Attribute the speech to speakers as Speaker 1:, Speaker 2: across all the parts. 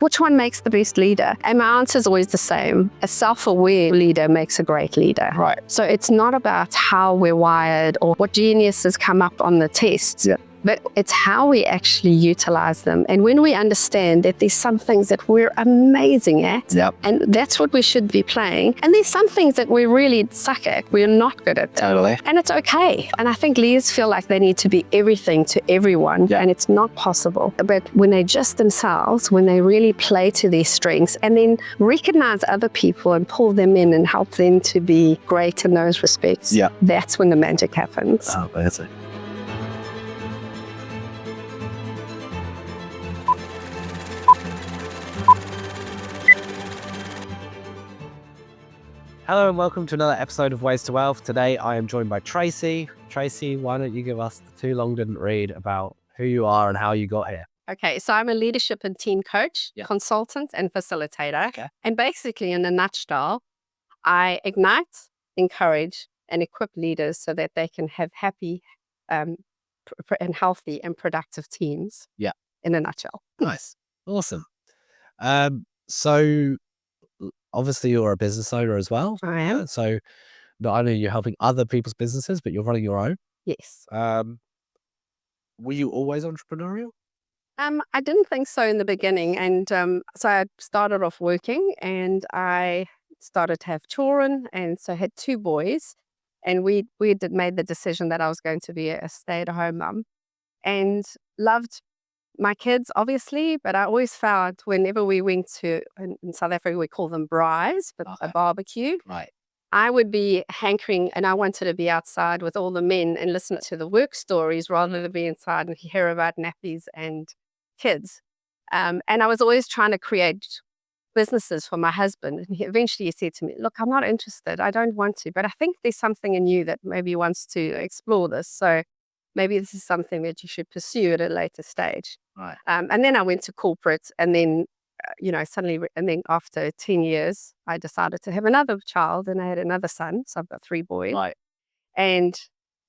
Speaker 1: which one makes the best leader? And my answer is always the same. A self-aware leader makes a great leader.
Speaker 2: Right.
Speaker 1: So it's not about how we're wired or what geniuses come up on the tests.
Speaker 2: Yeah.
Speaker 1: But it's how we actually utilize them. And when we understand that there's some things that we're amazing at,
Speaker 2: Yep.
Speaker 1: and that's what we should be playing. And there's some things that we really suck at, we're not good at.
Speaker 2: Totally.
Speaker 1: And it's okay. And I think leaders feel like they need to be everything to everyone,
Speaker 2: Yeah.
Speaker 1: and it's not possible. But when they just themselves, when they really play to their strengths and then recognize other people and pull them in and help them to be great in those respects,
Speaker 2: Yeah.
Speaker 1: that's when the magic happens.
Speaker 2: Oh, that's it. Hello and welcome to another episode of Ways to Wealth. Today I am joined by Tracey. Tracey, why don't you give us the too long didn't read about who you are and how you got here?
Speaker 1: Okay, so I'm a leadership and team coach,
Speaker 2: Yeah.
Speaker 1: consultant, and facilitator.
Speaker 2: Okay.
Speaker 1: And basically, in a nutshell, I ignite, encourage, and equip leaders so that they can have happy and healthy and productive teams.
Speaker 2: Yeah.
Speaker 1: In a nutshell.
Speaker 2: Nice. Awesome. So obviously you're a business owner as well.
Speaker 1: I am.
Speaker 2: So not only are you helping other people's businesses, but you're running your own.
Speaker 1: Yes.
Speaker 2: Were you always entrepreneurial?
Speaker 1: I didn't think so in the beginning. And so I started off working and I started to have children. And so I had two boys. And we made the decision that I was going to be a stay-at-home mum. And loved my kids, obviously, but I always found whenever we went to, in South Africa, we call them braais, but a barbecue.
Speaker 2: Right.
Speaker 1: I would be hankering and I wanted to be outside with all the men and listen to the work stories rather than be inside and hear about nappies and kids. And I was always trying to create businesses for my husband. And eventually he said to me, look, I'm not interested. I don't want to, but I think there's something in you that maybe wants to explore this. So maybe this is something that you should pursue at a later stage.
Speaker 2: Right.
Speaker 1: And then I went to corporate and then, suddenly, and then after 10 years, I decided to have another child and I had another son. So I've got 3 boys.
Speaker 2: Right.
Speaker 1: And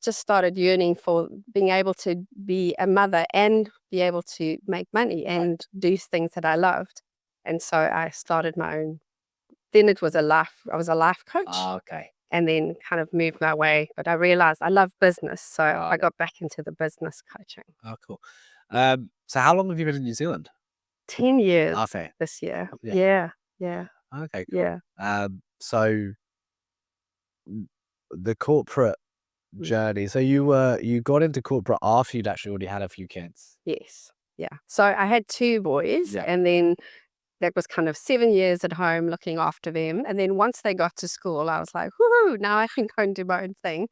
Speaker 1: just started yearning for being able to be a mother and be able to make money and do things that I loved. And so I started my own. Then I was a life coach.
Speaker 2: Oh, okay.
Speaker 1: And then kind of moved my way. But I realized I love business. So I got back into the business coaching.
Speaker 2: Oh, cool. So how long have you been in New Zealand?
Speaker 1: 10 years
Speaker 2: Okay.
Speaker 1: this year.
Speaker 2: Yeah.
Speaker 1: Yeah.
Speaker 2: Okay, cool.
Speaker 1: Yeah.
Speaker 2: So the corporate journey. So you got into corporate after you'd actually already had a few kids.
Speaker 1: Yes. Yeah. So I had 2 boys and then that was kind of 7 years at home looking after them. And then once they got to school, I was like, whoo, now I can go and do my own thing.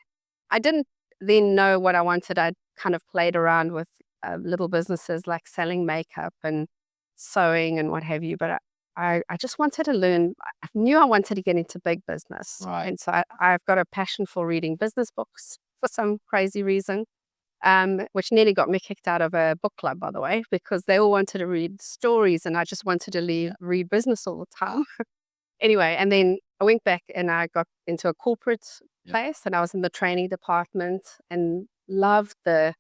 Speaker 1: I didn't then know what I wanted. I kind of played around with little businesses like selling makeup and sewing and what have you. But I just wanted to learn. I knew I wanted to get into big business.
Speaker 2: Right.
Speaker 1: And so I've got a passion for reading business books for some crazy reason. Which nearly got me kicked out of a book club, by the way, because they all wanted to read stories and I just wanted to read business all the time. Anyway, and then I went back and I got into a corporate place and I was in the training department and loved the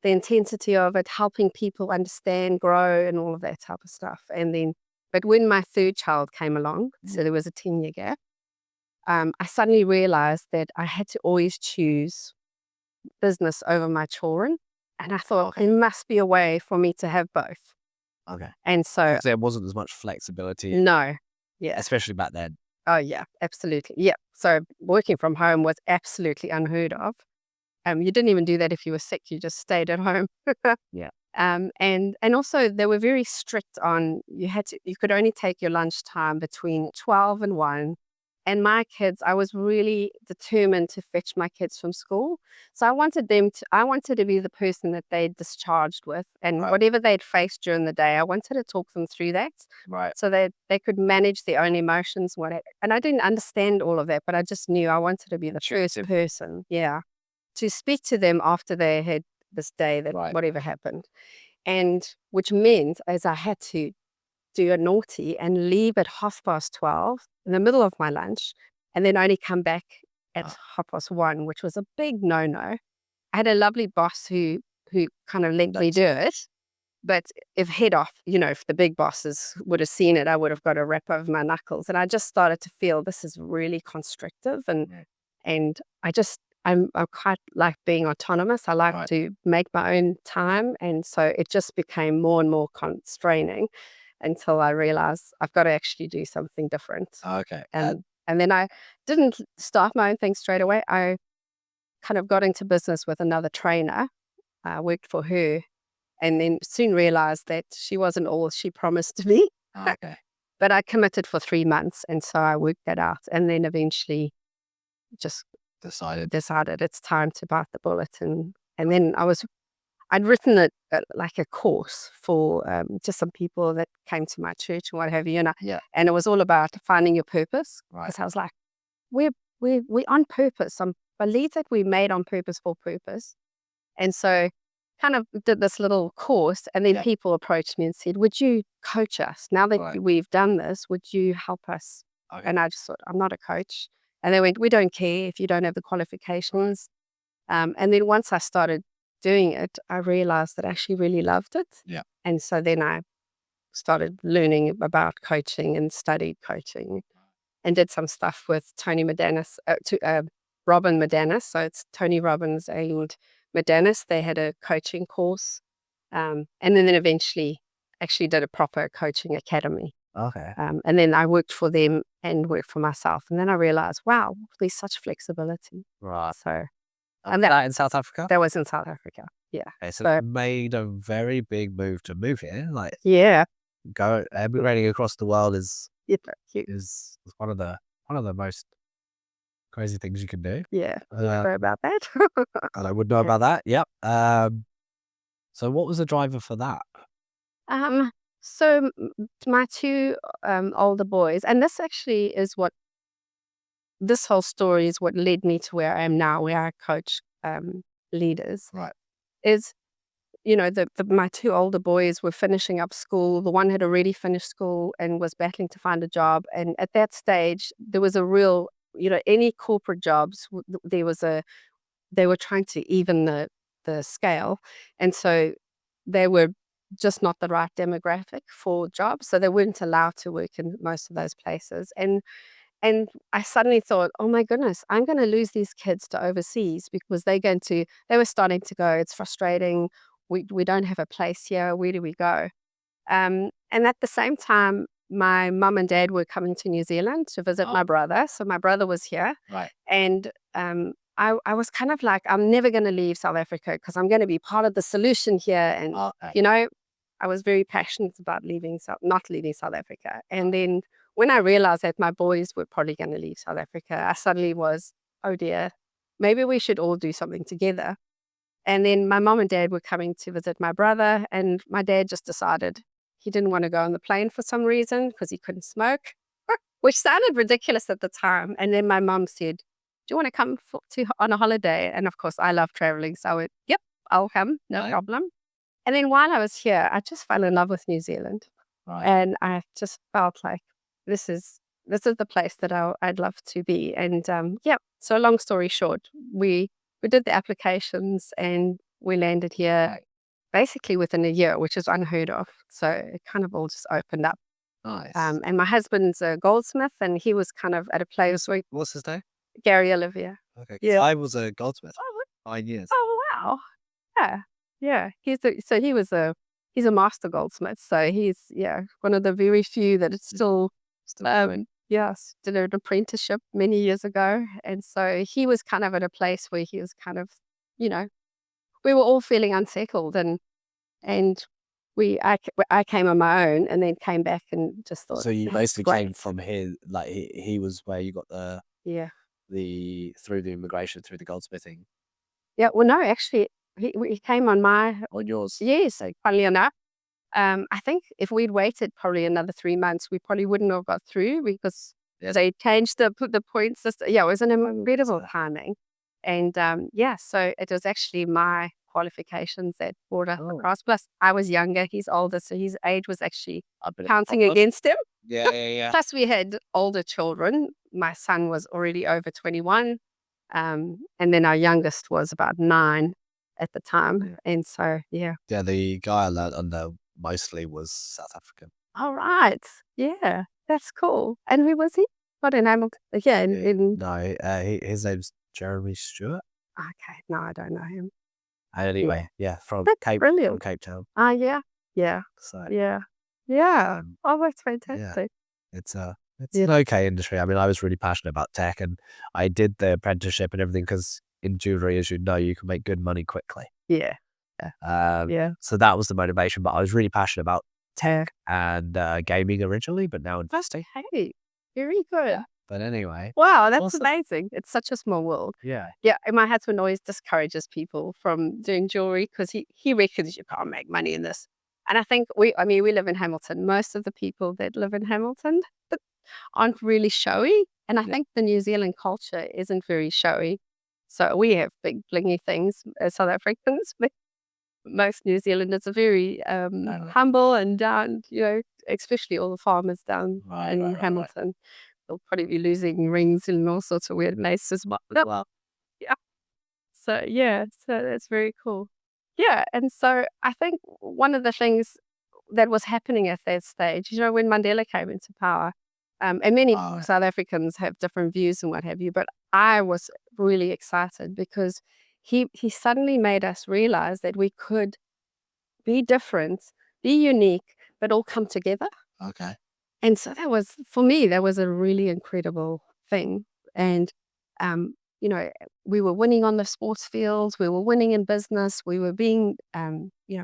Speaker 1: intensity of it, helping people understand, grow and all of that type of stuff. And then, but when my 3rd child came along, so there was a 10-year gap, I suddenly realized that I had to always choose business over my children. And I thought there must be a way for me to have both.
Speaker 2: Okay.
Speaker 1: And so
Speaker 2: there wasn't as much flexibility.
Speaker 1: No. Yeah.
Speaker 2: Especially back then.
Speaker 1: Oh yeah, absolutely. Yeah. So working from home was absolutely unheard of. You didn't even do that if you were sick, you just stayed at home.
Speaker 2: Yeah.
Speaker 1: And also they were very strict on you could only take your lunchtime between 12 and 1. And my kids, I was really determined to fetch my kids from school. So I wanted to be the person that they discharged with. And whatever they'd faced during the day, I wanted to talk them through that.
Speaker 2: Right.
Speaker 1: So that they could manage their own emotions. And I didn't understand all of that, but I just knew I wanted to be the first person, to speak to them after they had this day that whatever happened. And which meant as I had to do a naughty and leave at 12:30 in the middle of my lunch and then only come back at 1:30, which was a big no-no. I had a lovely boss who kind of let me do it. But if if the big bosses would have seen it, I would have got a rap over my knuckles. And I just started to feel this is really constrictive. And I'm quite like being autonomous. I like to make my own time. And so it just became more and more constraining until I realized I've got to actually do something different.
Speaker 2: Okay.
Speaker 1: And then I didn't start my own thing straight away. I kind of got into business with another trainer. I worked for her. And then soon realized that she wasn't all she promised to be.
Speaker 2: Okay.
Speaker 1: But I committed for 3 months. And so I worked that out. And then eventually just decided it's time to bite the bullet. And then I'd written like a course for just some people that came to my church and what have you. And it was all about finding your purpose. Because I was like, we're on purpose. I believe that we're made on purpose for purpose. And so kind of did this little course, and then people approached me and said, would you coach us? Now that we've done this, would you help us? And I just thought, I'm not a coach. And they went, we don't care if you don't have the qualifications. And then once I started doing it, I realized that I actually really loved it. And so then I started learning about coaching and studied coaching and did some stuff with Robin Madanis. So it's Tony Robbins and Madanis. They had a coaching course. And then eventually actually did a proper coaching academy.
Speaker 2: Okay.
Speaker 1: And then I worked for them and worked for myself. And then I realized, wow, there's such flexibility.
Speaker 2: Right.
Speaker 1: So
Speaker 2: and that in South Africa?
Speaker 1: That was in South Africa. Yeah.
Speaker 2: Okay, so you made a very big move to move here. Like, emigrating across the world is one of the most crazy things you can do.
Speaker 1: Yeah. Sorry about that.
Speaker 2: And I would know about that. Yep. So what was the driver for that?
Speaker 1: So my two older boys, and this actually is this whole story is what led me to where I am now, where I coach leaders.
Speaker 2: Right.
Speaker 1: Is, my two older boys were finishing up school. The one had already finished school and was battling to find a job. And at that stage, there was a real, any corporate jobs, they were trying to even the scale. And so they were just not the right demographic for jobs. So they weren't allowed to work in most of those places. And I suddenly thought, oh my goodness, I'm going to lose these kids to overseas because they were starting to go, it's frustrating. We don't have a place here. Where do we go? And at the same time, my mum and dad were coming to New Zealand to visit my brother. So my brother was here.
Speaker 2: Right.
Speaker 1: And I was kind of like, I'm never going to leave South Africa because I'm going to be part of the solution here. And, I was very passionate about not leaving South Africa. And then when I realized that my boys were probably going to leave South Africa, I suddenly was, oh dear, maybe we should all do something together. And then my mom and dad were coming to visit my brother, and my dad just decided he didn't want to go on the plane for some reason because he couldn't smoke, which sounded ridiculous at the time. And then my mom said, do you want to come on a holiday? And of course, I love traveling. So I went, yep, I'll come, no problem. And then while I was here, I just fell in love with New Zealand. Right. And I just felt like this is the place that I'd love to be. And so long story short, we did the applications and we landed here basically within a year, which is unheard of. So it kind of all just opened up.
Speaker 2: Nice.
Speaker 1: And my husband's a goldsmith, and he was kind of at a place where...
Speaker 2: What's his name?
Speaker 1: Gary Olivier.
Speaker 2: Okay. Yeah. I was a goldsmith. 9 years.
Speaker 1: Oh, wow. Yeah. He's a master goldsmith. So he's, one of the very few that it's still did an apprenticeship many years ago. And so he was kind of at a place where he was kind of, we were all feeling unsettled, and I came on my own and then came back and just thought.
Speaker 2: So you basically came from here, like he was where you got through the immigration, through the goldsmithing.
Speaker 1: Yeah, well, no, actually, he came on
Speaker 2: yours.
Speaker 1: Yes, funnily enough. I think if we'd waited probably another 3 months, we probably wouldn't have got through because they changed the point system. Yeah, it was an incredible timing. And so it was actually my qualifications that brought us across. Plus, I was younger, he's older, so his age was actually counting against him.
Speaker 2: Yeah.
Speaker 1: Plus, we had older children. My son was already over 21. And then our youngest was about 9. at the time. And so, yeah.
Speaker 2: Yeah, the guy I learned under mostly was South African.
Speaker 1: All right. Yeah, that's cool. And who was he? What in Hamilton? Yeah,
Speaker 2: No, his name's Jeremy Stewart.
Speaker 1: Okay, no, I don't know him.
Speaker 2: Anyway, from
Speaker 1: That's brilliant.
Speaker 2: Cape Town.
Speaker 1: Yeah.
Speaker 2: So
Speaker 1: Yeah. Oh, that's fantastic.
Speaker 2: it's an okay industry. I mean, I was really passionate about tech, and I did the apprenticeship and everything because in jewelry, as you know, you can make good money quickly.
Speaker 1: Yeah.
Speaker 2: So that was the motivation. But I was really passionate about tech and gaming originally, but now investing.
Speaker 1: Hey, very good.
Speaker 2: But anyway,
Speaker 1: Wow, that's amazing. It's such a small world.
Speaker 2: Yeah,
Speaker 1: and my husband always discourages people from doing jewelry because he reckons you can't make money in this. And I think we live in Hamilton. Most of the people that live in Hamilton aren't really showy. And I think the New Zealand culture isn't very showy. So we have big blingy things as South Africans, but most New Zealanders are very humble and down, especially all the farmers down in Hamilton. They'll probably be losing rings in all sorts of weird places. But yeah. So that's very cool. Yeah, and so I think one of the things that was happening at that stage, when Mandela came into power, and many South Africans have different views and what have you, but I was really excited because he suddenly made us realize that we could be different, be unique, but all come together.
Speaker 2: Okay.
Speaker 1: And so for me, that was a really incredible thing. And, we were winning on the sports fields, we were winning in business, we were being,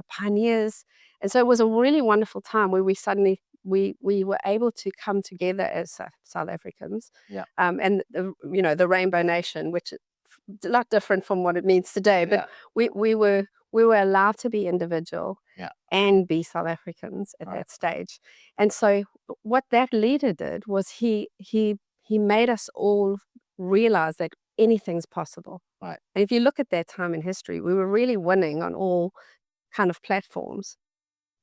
Speaker 1: pioneers. And so it was a really wonderful time where we suddenly, we were able to come together as South Africans.
Speaker 2: Yeah.
Speaker 1: And, the Rainbow Nation, which is a lot different from what it means today, but we were allowed to be individual and be South Africans at that stage. And so what that leader did was he made us all realize that anything's possible.
Speaker 2: Right.
Speaker 1: And if you look at that time in history, we were really winning on all kind of platforms.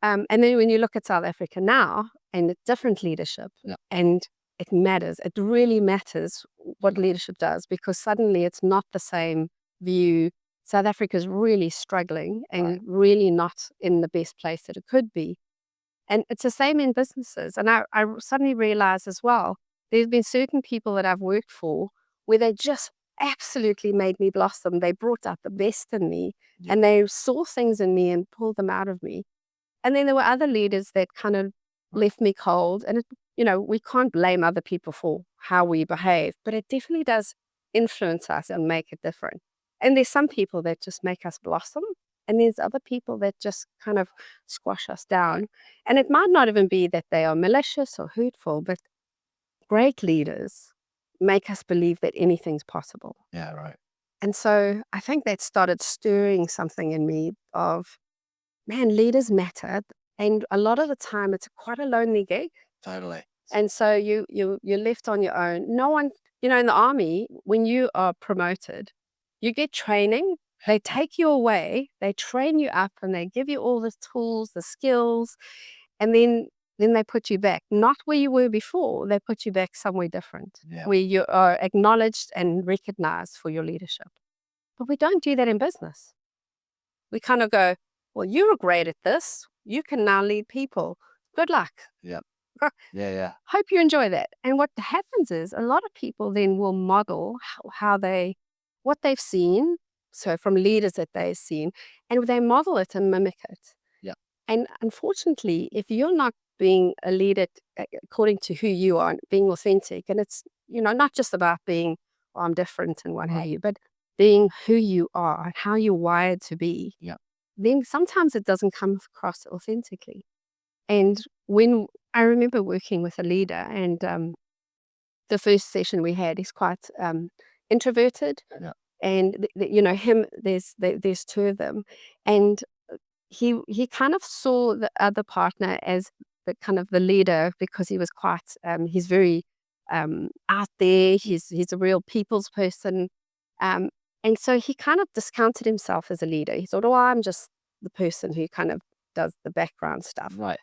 Speaker 1: And then when you look at South Africa now and different leadership, and it matters. It really matters what leadership does, because suddenly it's not the same view. South Africa is really struggling and really not in the best place that it could be. And it's the same in businesses. And I suddenly realized as well, there's been certain people that I've worked for where they just absolutely made me blossom. They brought out the best in me and they saw things in me and pulled them out of me. And then there were other leaders that kind of left me cold. And, we can't blame other people for how we behave, but it definitely does influence us and make it different. And there's some people that just make us blossom. And there's other people that just kind of squash us down. And it might not even be that they are malicious or hurtful, but great leaders make us believe that anything's possible.
Speaker 2: Yeah, right.
Speaker 1: And so I think that started stirring something in me of, man, leaders matter. And a lot of the time it's quite a lonely gig.
Speaker 2: Totally.
Speaker 1: And so you're left on your own. No one, in the army, when you are promoted, you get training. They take you away, they train you up, and they give you all the tools, the skills, and then they put you back. Not where you were before, they put you back somewhere different, where you are acknowledged and recognized for your leadership. But we don't do that in business. We kind of go, well, you're great at this. You can now lead people. Good luck.
Speaker 2: Yeah.
Speaker 1: Yeah. Hope you enjoy that. And what happens is a lot of people then will model what they've seen, so from leaders that they've seen, and they model it and mimic it.
Speaker 2: Yeah.
Speaker 1: And unfortunately, if you're not being a leader according to who you are, being authentic, and it's, not just about being, I'm different and what have you, but being who you are, how you're wired to be, then sometimes it doesn't come across authentically. And when I remember working with a leader, and the first session we had, he's quite introverted, and him. There's two of them, and he kind of saw the other partner as the kind of the leader, because he was quite he's very out there. He's a real people's person, and so he kind of discounted himself as a leader. He thought, oh, I'm just the person who kind of does the background stuff.
Speaker 2: Right.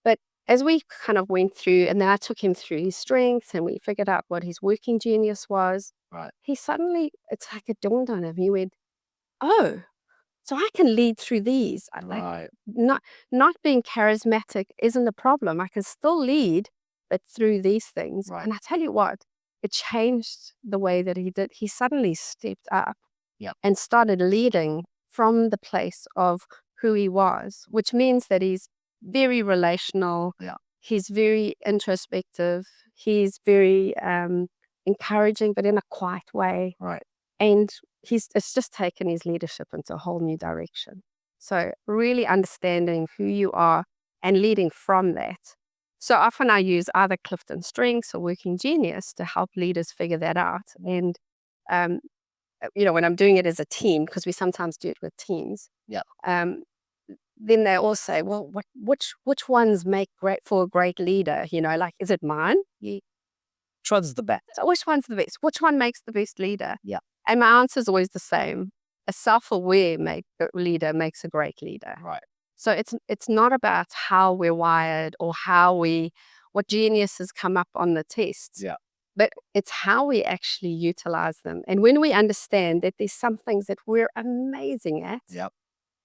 Speaker 1: But as we kind of went through, and then I took him through his strengths, and we figured out what his working genius was.
Speaker 2: Right.
Speaker 1: He suddenly, it's like it dawned on him. He went, oh, So I can lead through these.
Speaker 2: Right.
Speaker 1: Not being charismatic isn't a problem. I can still lead, but through these things.
Speaker 2: Right.
Speaker 1: And I tell you what, it changed the way that he did. He suddenly stepped up and started leading from the place of who he was, which means that he's very relational.
Speaker 2: Yeah.
Speaker 1: He's very introspective. He's very encouraging, but in a quiet way.
Speaker 2: Right.
Speaker 1: And it's just taken his leadership into a whole new direction. So really understanding who you are and leading from that. So often I use either Clifton Strengths or Working Genius to help leaders figure that out. And, when I'm doing it as a team, because we sometimes do it with teams, then they all say, well, which ones make great for a great leader? Like, is it mine?
Speaker 2: Which one's the best?
Speaker 1: So which one's the best? Which one makes the best leader?
Speaker 2: Yeah.
Speaker 1: And my answer is always the same. A self-aware leader makes a great leader.
Speaker 2: Right.
Speaker 1: So it's not about how we're wired or what geniuses come up on the tests.
Speaker 2: Yeah.
Speaker 1: But it's how we actually utilize them. And when we understand that there's some things that we're amazing at,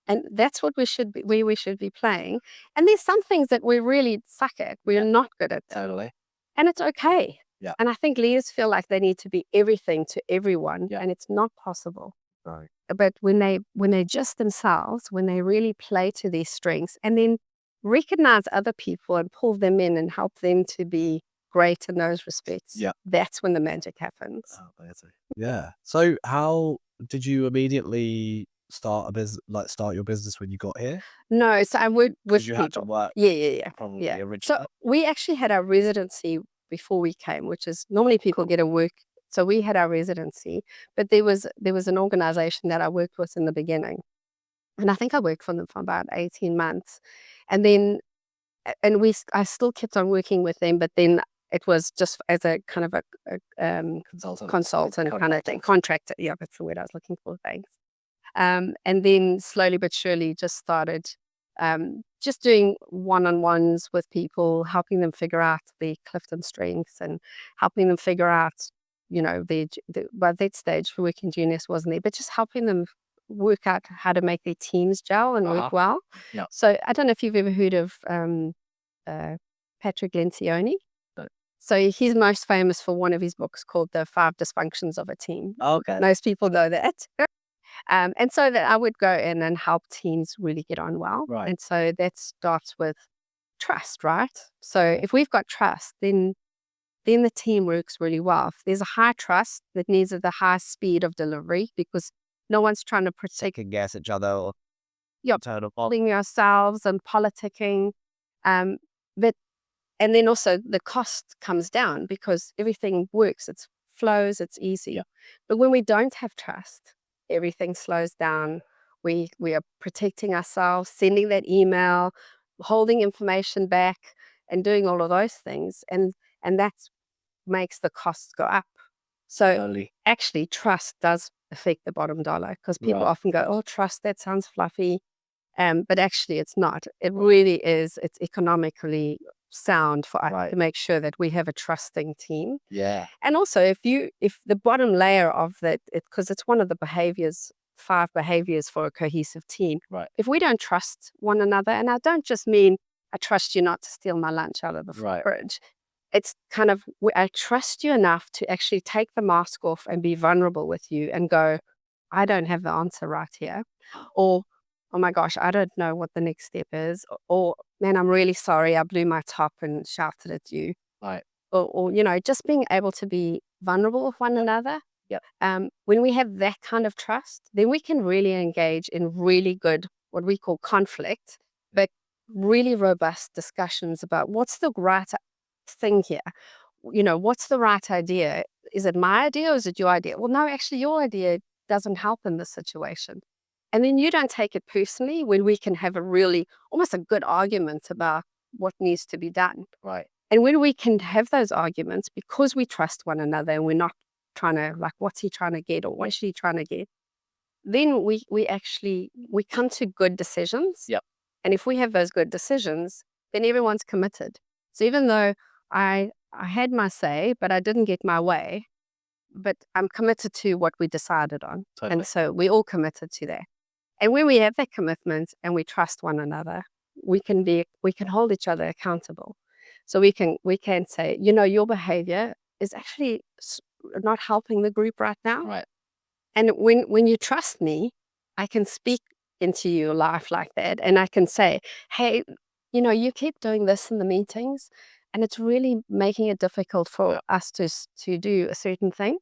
Speaker 1: and that's what we should be playing. And there's some things that we really suck at. We're not good at.
Speaker 2: Totally.
Speaker 1: And it's okay.
Speaker 2: Yeah.
Speaker 1: And I think leaders feel like they need to be everything to everyone, and it's not possible.
Speaker 2: Right.
Speaker 1: But when they just themselves, when they really play to their strengths and then recognize other people and pull them in and help them to be great in those respects, that's when the magic happens.
Speaker 2: Oh, amazing. Yeah. So how did you immediately start a business, start your business when you got here?
Speaker 1: No, so I worked with
Speaker 2: You
Speaker 1: people.
Speaker 2: had to work.
Speaker 1: Probably
Speaker 2: originally.
Speaker 1: So we actually had our residency before we came, which is normally people get a work. So we had our residency, but there was an organization that I worked with in the beginning, and I think I worked for them for about 18 months, and then I still kept on working with them, but then it was just as a kind of a consultant kind of thing, contractor. Yeah, that's the word I was looking for. Thanks. And then slowly but surely just started just doing one-on-ones with people, helping them figure out their Clifton strengths and helping them figure out, by that stage, Working Genius wasn't there, but just helping them work out how to make their teams gel and work well.
Speaker 2: Yeah.
Speaker 1: So I don't know if you've ever heard of Patrick Lencioni. So he's most famous for one of his books called The Five Dysfunctions of a Team.
Speaker 2: Okay.
Speaker 1: Most people know that. And so that I would go in and help teams really get on well.
Speaker 2: Right.
Speaker 1: And so that starts with trust, right? So if we've got trust, then the team works really well. If there's a high trust, that needs the high speed of delivery because no one's trying to protect
Speaker 2: and gas each other or
Speaker 1: holding yourselves and politicking. And then also the cost comes down because everything works. It flows, it's easy.
Speaker 2: Yeah.
Speaker 1: But when we don't have trust, everything slows down. We are protecting ourselves, sending that email, holding information back, and doing all of those things. And that makes the costs go up. So actually, trust does affect the bottom dollar because people often go, oh, trust, that sounds fluffy. But actually, it's not. It really is. It's economically sound for us to make sure that we have a trusting team.
Speaker 2: Yeah.
Speaker 1: And also, if the bottom layer of that, because it's one of the 5 behaviors for a cohesive team.
Speaker 2: Right.
Speaker 1: If we don't trust one another, and I don't just mean I trust you not to steal my lunch out of the fridge. It's kind of, I trust you enough to actually take the mask off and be vulnerable with you and go, I don't have the answer right here. Or, oh my gosh, I don't know what the next step is. Or, man, I'm really sorry, I blew my top and shouted at you.
Speaker 2: Right.
Speaker 1: Or just being able to be vulnerable with one another.
Speaker 2: Yep.
Speaker 1: When we have that kind of trust, then we can really engage in really good, what we call conflict, but really robust discussions about what's the right thing here. What's the right idea? Is it my idea or is it your idea? Well, no, actually, your idea doesn't help in this situation. And then you don't take it personally when we can have almost a good argument about what needs to be done.
Speaker 2: Right.
Speaker 1: And when we can have those arguments because we trust one another and we're not trying to, what's he trying to get or what's she trying to get, then we come to good decisions.
Speaker 2: Yep.
Speaker 1: And if we have those good decisions, then everyone's committed. So even though I had my say, but I didn't get my way, but I'm committed to what we decided on.
Speaker 2: Totally.
Speaker 1: And so we all committed to that. And when we have that commitment and we trust one another, we can hold each other accountable. So we can say, your behavior is actually not helping the group right now.
Speaker 2: Right.
Speaker 1: And when you trust me, I can speak into your life like that. And I can say, hey, you keep doing this in the meetings and it's really making it difficult for us to do a certain thing.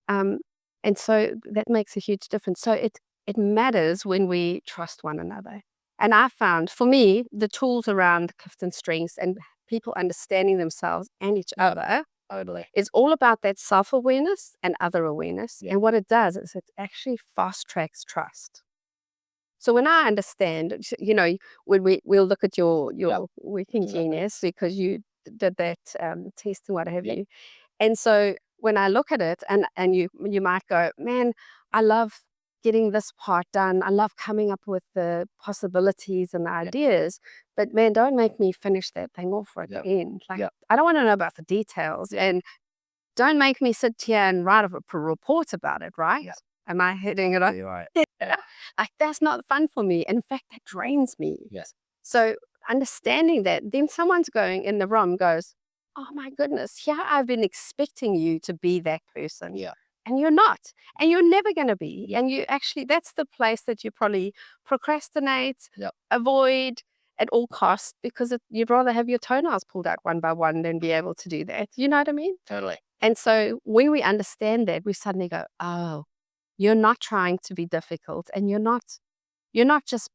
Speaker 1: And so that makes a huge difference. So it matters when we trust one another. And I found, for me, the tools around Clifton Strengths and people understanding themselves and each other is all about that self-awareness and other awareness. And what it does is it actually fast-tracks trust. So when I understand, when we'll look at your working genius because you did that test and what have you. And so when I look at it and you might go, man, I love getting this part done. I love coming up with the possibilities and the ideas, but man, don't make me finish that thing off at the end. I don't want to know about the details and don't make me sit here and write a report about it, right? Am I hitting it up?
Speaker 2: Right.
Speaker 1: Like that's not fun for me. In fact, that drains me.
Speaker 2: Yes.
Speaker 1: So understanding that, then someone's going in the room goes, oh my goodness, here I've been expecting you to be that person.
Speaker 2: Yeah.
Speaker 1: And you're not. And you're never going to be. And you actually, that's the place that you probably procrastinate, avoid at all costs, because you'd rather have your toenails pulled out one by one than be able to do that. You know what I mean?
Speaker 2: Totally.
Speaker 1: And so when we understand that, we suddenly go, oh, you're not trying to be difficult. And you're not just,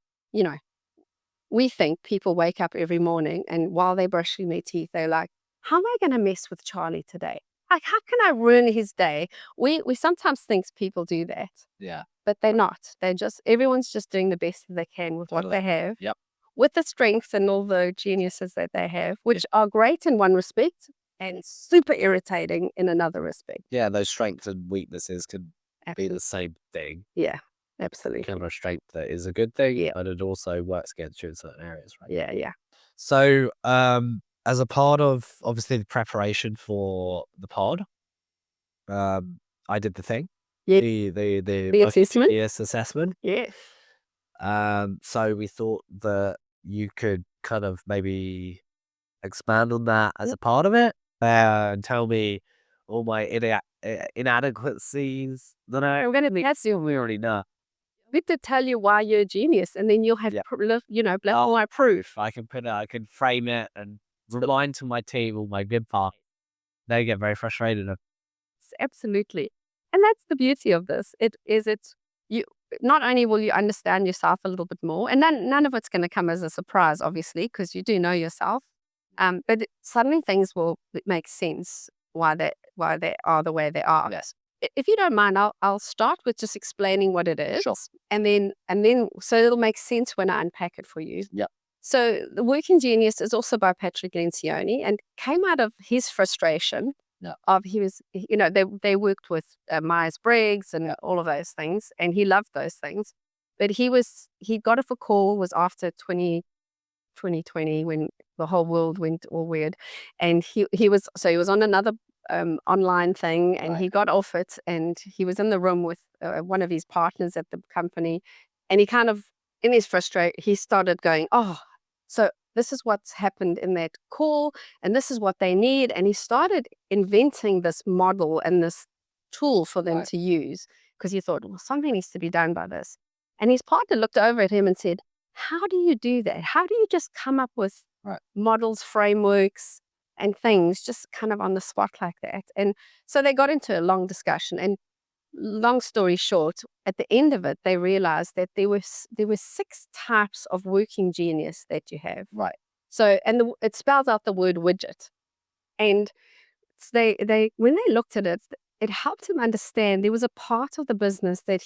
Speaker 1: we think people wake up every morning and while they're brushing their teeth, they're like, how am I going to mess with Charlie today? Like, how can I ruin his day? We sometimes think people do that.
Speaker 2: Yeah.
Speaker 1: But they're not. Everyone's just doing the best that they can with what they have.
Speaker 2: Yep.
Speaker 1: With the strengths and all the geniuses that they have, which are great in one respect and super irritating in another respect.
Speaker 2: Yeah, those strengths and weaknesses can be the same thing.
Speaker 1: Yeah, absolutely.
Speaker 2: Kind of a strength that is a good thing, but it also works against you in certain areas, right?
Speaker 1: Yeah.
Speaker 2: So, as a part of obviously the preparation for the pod, I did the thing.
Speaker 1: Yeah.
Speaker 2: The
Speaker 1: assessment.
Speaker 2: Yes, assessment.
Speaker 1: Yeah.
Speaker 2: So we thought that you could kind of maybe expand on that as a part of it, and tell me all my inadequacies. No,
Speaker 1: I'm going to test you.
Speaker 2: we already know.
Speaker 1: We to tell you why you're a genius, and then you'll have proof.
Speaker 2: I can frame it and remind to my team all my good parts. They get very frustrated.
Speaker 1: Absolutely. And that's the beauty of this. You not only will you understand yourself a little bit more, and none of it's going to come as a surprise, obviously, because you do know yourself. But suddenly things will make sense why they are the way they are.
Speaker 2: Yes.
Speaker 1: If you don't mind, I'll start with just explaining what it is.
Speaker 2: Sure.
Speaker 1: And then so it'll make sense when I unpack it for you.
Speaker 2: Yeah.
Speaker 1: So The Working Genius is also by Patrick Lencioni and came out of his frustration of they worked with Myers-Briggs and all of those things, and he loved those things. But he got off a call, was after 2020 when the whole world went all weird, and he was on another online thing, and he got off it, and he was in the room with one of his partners at the company, and he kind of, in his frustration, he started going, oh, so this is what's happened in that call, and this is what they need, and he started inventing this model and this tool for them to use, because he thought, well, something needs to be done by this. And his partner looked over at him and said, how do you do that? How do you just come up with models, frameworks, and things just kind of on the spot like that? And so they got into a long discussion, and long story short, at the end of it, they realized that there were 6 types of working genius that you have.
Speaker 2: Right.
Speaker 1: So, and it spells out the word widget. And they when they looked at it, it helped him understand there was a part of the business that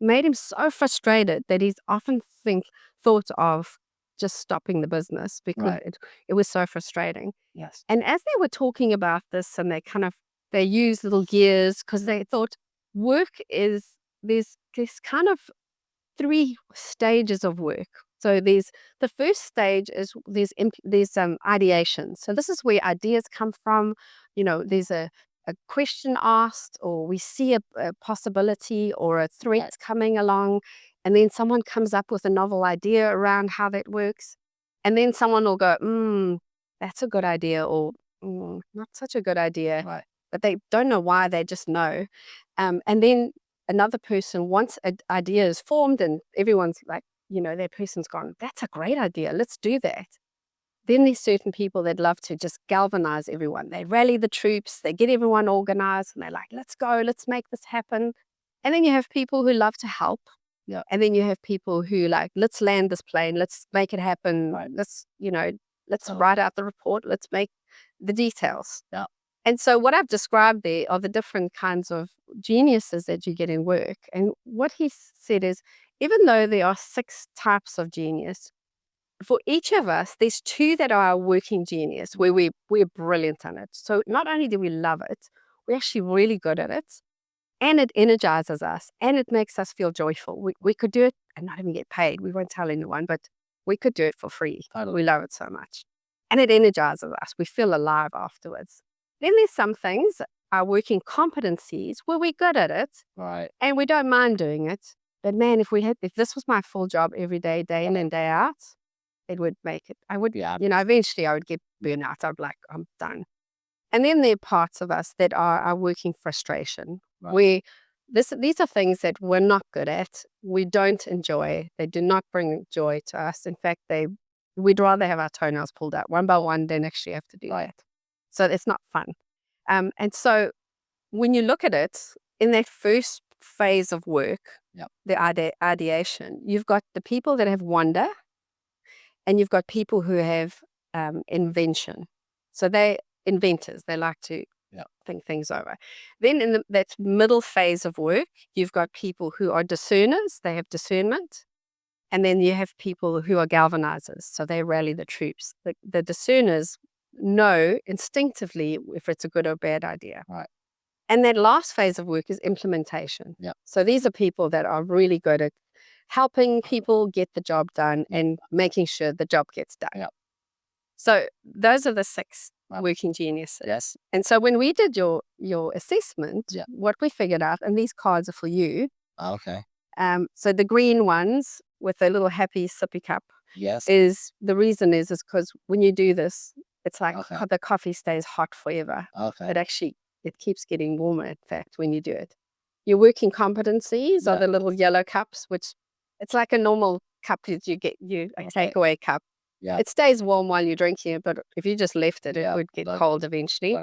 Speaker 1: made him so frustrated that he's often thought of just stopping the business because it was so frustrating.
Speaker 2: Yes.
Speaker 1: And as they were talking about this, and they used little gears, because they thought there's kind of 3 stages of work. So the first stage is there's ideation. So this is where ideas come from. There's a question asked, or we see a possibility or a threat coming along, And then someone comes up with a novel idea around how that works. And then someone will go, that's a good idea, or not such a good idea.
Speaker 2: Right.
Speaker 1: But they don't know why, they just know. And then another person, once an idea is formed and everyone's like, that person's gone, that's a great idea, let's do that. Then there's certain people that love to just galvanize everyone. They rally the troops, they get everyone organized, and they're like, let's go, let's make this happen. And then you have people who love to help.
Speaker 2: Yeah.
Speaker 1: And then you have people who like, let's land this plane, let's make it happen.
Speaker 2: Right.
Speaker 1: Let's write out the report, let's make the details.
Speaker 2: Yeah.
Speaker 1: And so what I've described there are the different kinds of geniuses that you get in work. And what he said is, even though there are 6 types of genius, for each of us, there's 2 that are our working genius, where we're brilliant in it. So not only do we love it, we're actually really good at it, and it energizes us, and it makes us feel joyful. We could do it and not even get paid. We won't tell anyone, but we could do it for free.
Speaker 2: Totally.
Speaker 1: We love it so much. And it energizes us. We feel alive afterwards. Then there's some things, our working competencies, where we're good at it,
Speaker 2: Right.
Speaker 1: and we don't mind doing it. But man, if this was my full job every day, day in and day out, it would make it. I would, eventually I would get burnout. I'd be like, I'm done. And then there are parts of us that are our working frustration, where these are things that we're not good at. We don't enjoy. They do not bring joy to us. In fact, we'd rather have our toenails pulled out one by one than actually have to do that. So it's not fun. And so when you look at it, in that first phase of work, the ideation, you've got the people that have wonder, and you've got people who have invention. So they're inventors. They like to think things over. Then in that middle phase of work, you've got people who are discerners. They have discernment. And then you have people who are galvanizers. So they rally the troops. The discerners know instinctively if it's a good or bad idea.
Speaker 2: Right.
Speaker 1: And that last phase of work is implementation.
Speaker 2: Yeah.
Speaker 1: So these are people that are really good at helping people get the job done and making sure the job gets done.
Speaker 2: Yeah.
Speaker 1: So those are the 6 working geniuses.
Speaker 2: Yes.
Speaker 1: And so when we did your assessment, what we figured out, and these cards are for you.
Speaker 2: Okay.
Speaker 1: So the green ones with a little happy sippy cup.
Speaker 2: Yes.
Speaker 1: Is the reason is because when you do this, it's like the coffee stays hot forever.
Speaker 2: Okay.
Speaker 1: It keeps getting warmer, in fact, when you do it. Your working competencies are the little yellow cups, which it's like a normal cup that you get, a takeaway cup.
Speaker 2: Yeah.
Speaker 1: It stays warm while you're drinking it, but if you just left it, it would get cold eventually.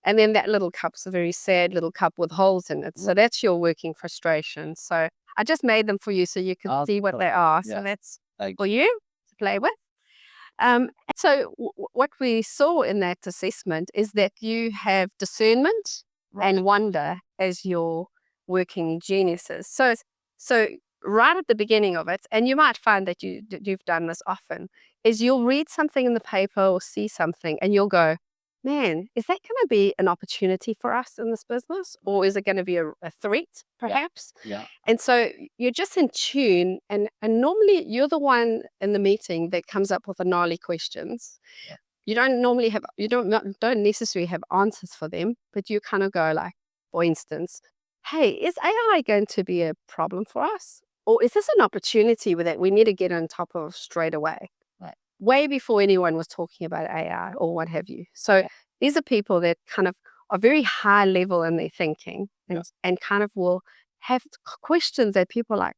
Speaker 1: And then that little cup's a very sad little cup with holes in it. So that's your working frustration. So I just made them for you so you can see what they are. So that's for you to play with. So what we saw in that assessment is that you have discernment and wonder as your working geniuses. So right at the beginning of it, and you might find that you've done this often, is you'll read something in the paper or see something and you'll go, man, is that going to be an opportunity for us in this business? Or is it going to be a threat, perhaps?
Speaker 2: Yeah.
Speaker 1: And so you're just in tune, and normally you're the one in the meeting that comes up with the gnarly questions.
Speaker 2: Yeah.
Speaker 1: You don't normally have, don't necessarily have answers for them, but you kind of go like, for instance, hey, is AI going to be a problem for us? Or is this an opportunity that we need to get on top of straight away? Way before anyone was talking about AI or what have you. So these are people that kind of are very high level in their thinking and kind of will have questions that people are like,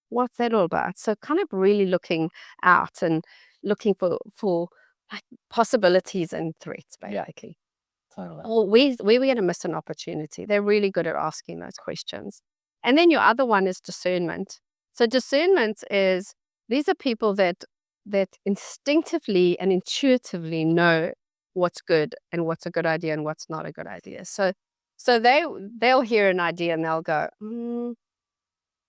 Speaker 1: what's that all about? So kind of really looking out and looking for like possibilities and threats, basically.
Speaker 2: Totally.
Speaker 1: Or where we're going to miss an opportunity. They're really good at asking those questions. And then your other one is discernment. So discernment is, these are people that instinctively and intuitively know what's good and what's a good idea and what's not a good idea. So they'll hear an idea and they'll go,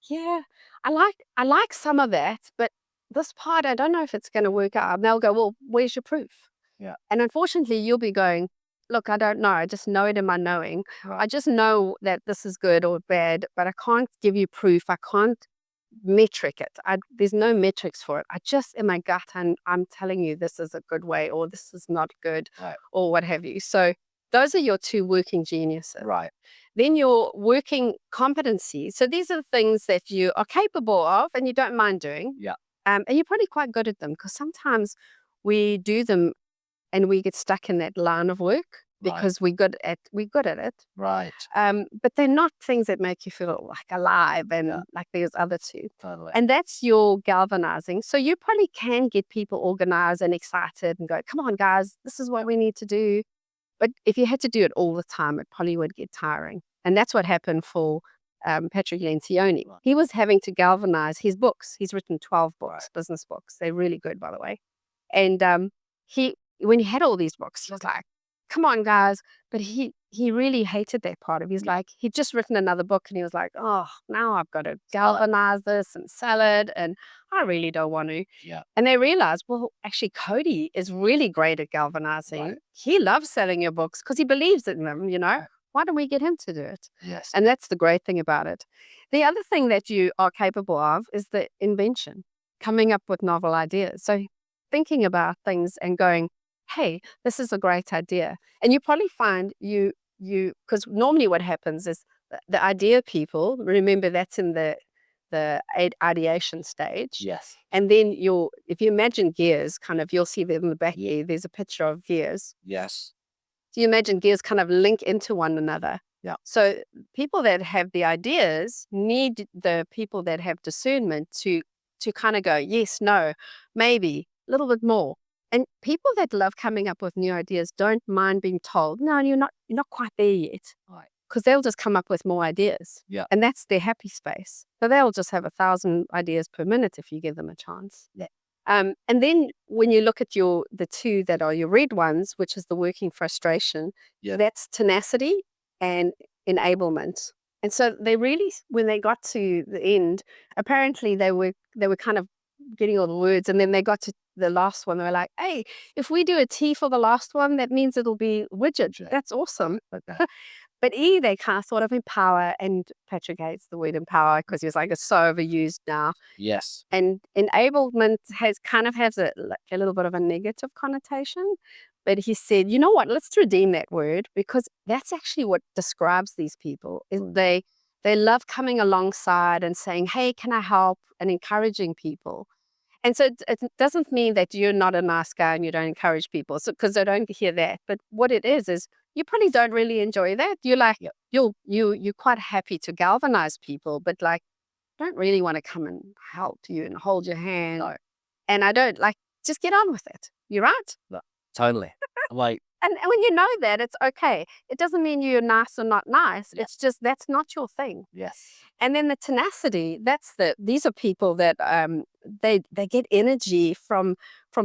Speaker 1: yeah, I like some of that, but this part, I don't know if it's going to work out. And they'll go, well, where's your proof?
Speaker 2: Yeah.
Speaker 1: And unfortunately, you'll be going, look, I don't know. I just know it in my knowing. I just know that this is good or bad, but I can't give you proof. I can't metric it. There's no metrics for it. I just, in my gut, I'm telling you this is a good way or this is not good or what have you. So Those are your two working geniuses.
Speaker 2: Right.
Speaker 1: Then your working competencies. So these are the things that you are capable of and you don't mind doing.
Speaker 2: Yeah.
Speaker 1: And you're probably quite good at them, because sometimes we do them and we get stuck in that line of work because we're good at it.
Speaker 2: Right.
Speaker 1: But they're not things that make you feel like alive and like there's other two.
Speaker 2: Totally.
Speaker 1: And that's your galvanizing. So you probably can get people organized and excited and go, come on, guys, this is what we need to do. But if you had to do it all the time, it probably would get tiring. And that's what happened for Patrick Lencioni.
Speaker 2: Right.
Speaker 1: He was having to galvanize his books. He's written 12 books, business books. They're really good, by the way. And when he had all these books, he was like, come on, guys. But he really hated that part of it. He's like, he'd just written another book and he was like, oh, now I've got to galvanize this and sell it. And I really don't want to.
Speaker 2: Yeah.
Speaker 1: And they realized, well, actually, Cody is really great at galvanizing.
Speaker 2: Right.
Speaker 1: He loves selling your books because he believes in them, you know.
Speaker 2: Right.
Speaker 1: Why don't we get him to do it?
Speaker 2: Yes.
Speaker 1: And that's the great thing about it. The other thing that you are capable of is the invention, coming up with novel ideas. So thinking about things and going, hey, this is a great idea. And you probably find because normally what happens is the idea people, remember that's in the ideation stage.
Speaker 2: Yes.
Speaker 1: And then if you imagine gears, kind of, you'll see that in the back here, there's a picture of gears.
Speaker 2: Yes.
Speaker 1: So you imagine gears kind of link into one another.
Speaker 2: Yeah.
Speaker 1: So people that have the ideas need the people that have discernment to kind of go, yes, no, maybe, a little bit more. And people that love coming up with new ideas don't mind being told, no, you're not quite there yet.
Speaker 2: Right.
Speaker 1: Because they'll just come up with more ideas.
Speaker 2: Yeah.
Speaker 1: And that's their happy space. So they'll just have 1,000 ideas per minute if you give them a chance.
Speaker 2: Yeah.
Speaker 1: And then when you look at the two that are your red ones, which is the working frustration, that's tenacity and enablement. And so they really, when they got to the end, apparently they were kind of getting all the words, and then they got to the last one. They were like, hey, if we do a T for the last one, that means it'll be widget. That's awesome.
Speaker 2: Okay.
Speaker 1: But they kind of thought of empower, and Patrick hates the word empower because he was like, it's so overused now.
Speaker 2: Yes.
Speaker 1: And enablement has a little bit of a negative connotation. But he said, you know what, let's redeem that word, because that's actually what describes these people. Is they love coming alongside and saying, hey, can I help, and encouraging people. And so it doesn't mean that you're not a nice guy and you don't encourage people, because I don't hear that. But what it is you probably don't really enjoy that. You're like, you're quite happy to galvanize people, but like, don't really want to come and help you and hold your hand.
Speaker 2: No. And
Speaker 1: I don't just get on with it. You're right.
Speaker 2: No, totally. Like,
Speaker 1: and when you know that, it's okay. It doesn't mean you're nice or not nice. Yeah. It's just that's not your thing.
Speaker 2: Yes.
Speaker 1: And then the tenacity, these are people that they get energy from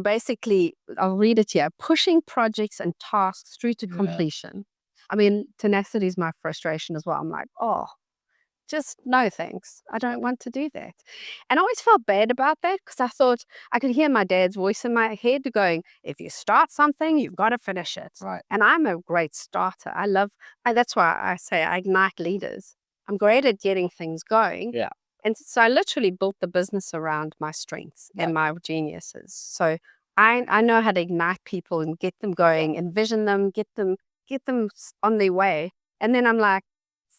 Speaker 1: basically, I'll read it here, pushing projects and tasks through to completion. I mean, tenacity is my frustration as well. I'm like, oh, just no thanks. I don't want to do that. And I always felt bad about that, because I thought I could hear my dad's voice in my head going, if you start something, you've got to finish it.
Speaker 2: Right.
Speaker 1: And I'm a great starter. That's why I say I ignite leaders. I'm great at getting things going.
Speaker 2: Yeah.
Speaker 1: And so I literally built the business around my strengths and my geniuses. So I know how to ignite people and get them going, envision them, get them on their way. And then I'm like,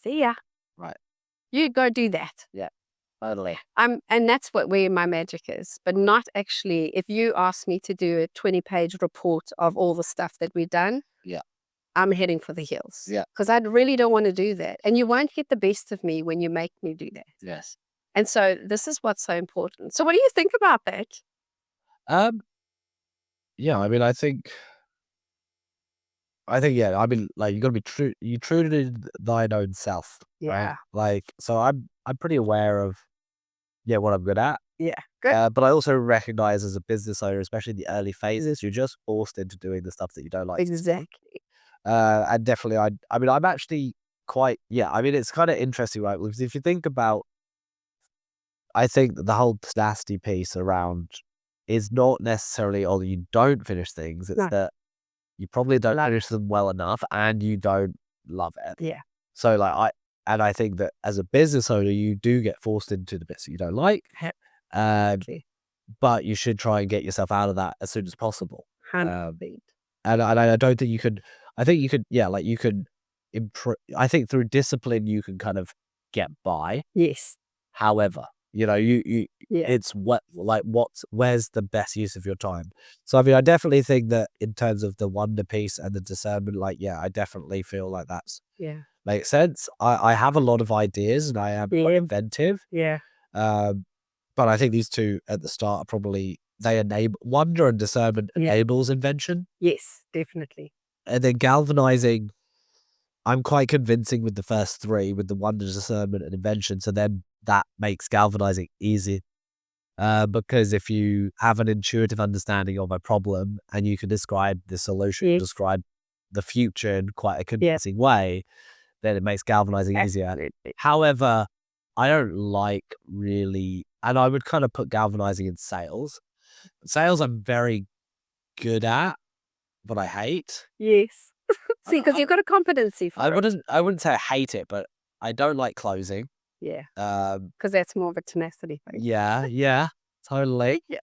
Speaker 1: see ya.
Speaker 2: Right.
Speaker 1: You go do that.
Speaker 2: Yeah, totally.
Speaker 1: And that's where my magic is. But not actually, if you ask me to do a 20-page report of all the stuff that we've done, I'm heading for the hills.
Speaker 2: Yeah.
Speaker 1: Because I really don't want to do that. And you won't get the best of me when you make me do that.
Speaker 2: Yes.
Speaker 1: And so this is what's so important. So what do you think about that?
Speaker 2: Yeah, I mean, I think, yeah, I mean, like, you got to be true to thine own self.
Speaker 1: Yeah.
Speaker 2: Right? Like, so I'm pretty aware of, what I'm good at.
Speaker 1: Yeah. Good.
Speaker 2: But I also recognize as a business owner, especially in the early phases, you're just forced into doing the stuff that you don't like.
Speaker 1: Exactly.
Speaker 2: And definitely, I mean, I'm actually quite, I mean, it's kind of interesting, right? Because if you think about, I think that the whole tenacity piece around is not necessarily, you don't finish things. It's that you probably don't finish them well enough and you don't love it.
Speaker 1: Yeah.
Speaker 2: So I think that as a business owner, you do get forced into the bits that you don't like. But you should try and get yourself out of that as soon as possible. And I don't think you could, I think you could, you could improve. I think through discipline, you can kind of get by.
Speaker 1: Yes.
Speaker 2: However, it's where's the best use of your time? So, I mean, I definitely think that in terms of the wonder piece and the discernment, I definitely feel like that's makes sense. I have a lot of ideas and I am quite inventive.
Speaker 1: Yeah.
Speaker 2: But I think these two at the start are probably, they enable wonder, and discernment enables invention.
Speaker 1: Yes, definitely.
Speaker 2: And then galvanizing, I'm quite convincing with the first three, with the wonder, discernment, and invention. So then that makes galvanizing easy. Because if you have an intuitive understanding of a problem and you can describe the solution, describe the future in quite a convincing way, then it makes galvanizing easier.
Speaker 1: Absolutely.
Speaker 2: However, I don't like really, and I would kind of put galvanizing in sales. Sales I'm very good at, but I hate.
Speaker 1: Yes. See, because you've got a competency for it.
Speaker 2: I wouldn't say I hate it, but I don't like closing.
Speaker 1: Yeah.
Speaker 2: Um,
Speaker 1: Because that's more of a tenacity thing.
Speaker 2: yeah, totally.
Speaker 1: Yeah.